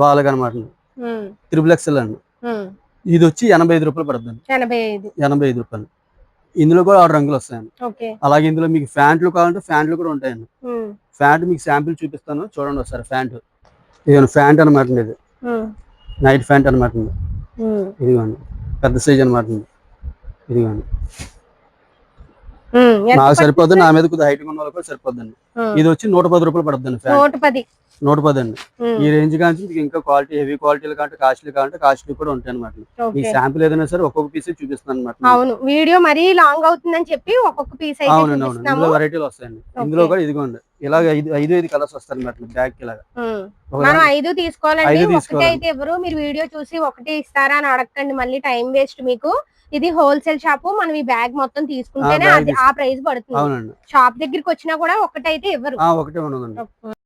వాళ్ళకి అనమాట. XXL అండి. ఇది వచ్చి 85 రూపాయలు పడుతుంది. 85 రూపాయలు. ఇందులో కూడా 6 రంగులు వస్తాయండి. అలాగే ఇందులో మీకు ఫ్యాంట్లు కావాలంటే ఫ్యాంట్లు కూడా ఉంటాయండి. ఫ్యాంట్ మీకు శాంపిల్ చూపిస్తాను చూడండి ఒకసారి. ఫ్యాంట్ ఇదిగోండి, ఫ్యాంట్ అనమాట. ఇది నైట్ ఫ్యాంట్ అనమాట. ఇదిగోండి, పెద్ద సైజ్ అనమాట. ఇదిగోండి, నాకు సరిపోద్ది, నా మీద కొద్దిగా హైట్ ఉన్న వాళ్ళకి సరిపోద్దండి. ఇది వచ్చి 110 రూపాయలు పడుతుంది. 110 అండి. ఈ రేంజ్ కానీ మీకు ఇంకా క్వాలిటీ హెవీ క్వాలిటీలు కావాలంటే కాస్ట్లీ కూడా ఉంటాయి అనమాట. ఈ శాంపుల్ ఏదైనా సరే ఒక్కొక్క పీస్ చూపిస్తాను అనమాట. అవును, వీడియో మరీ లాంగ్ అవుతుందని చెప్పి ఒక్కొక్క పీస్ అయితే అవునండి. ఇందులో వెరైటీలు వస్తాయండి. ఇందులో కూడా ఇదిగోండి ఇలాగ 5 కలర్స్ వస్తాయి అనమాట బ్యాగ్ ఇలాగా. మనం 5 తీసుకోవాలండి, ఒకటి అయితే ఎవరు మీరు వీడియో చూసి ఒకటి ఇస్తారా అని అడగండి, మళ్ళీ టైం వేస్ట్ మీకు. ఇది హోల్సేల్ షాప్, మనం ఈ బ్యాగ్ మొత్తం తీసుకుంటేనే అది ఆ ప్రైస్ పడుతుంది. షాప్ దగ్గరికి వచ్చినా కూడా ఒకటైతే ఎవరు. ఒకటే ఉండదండి.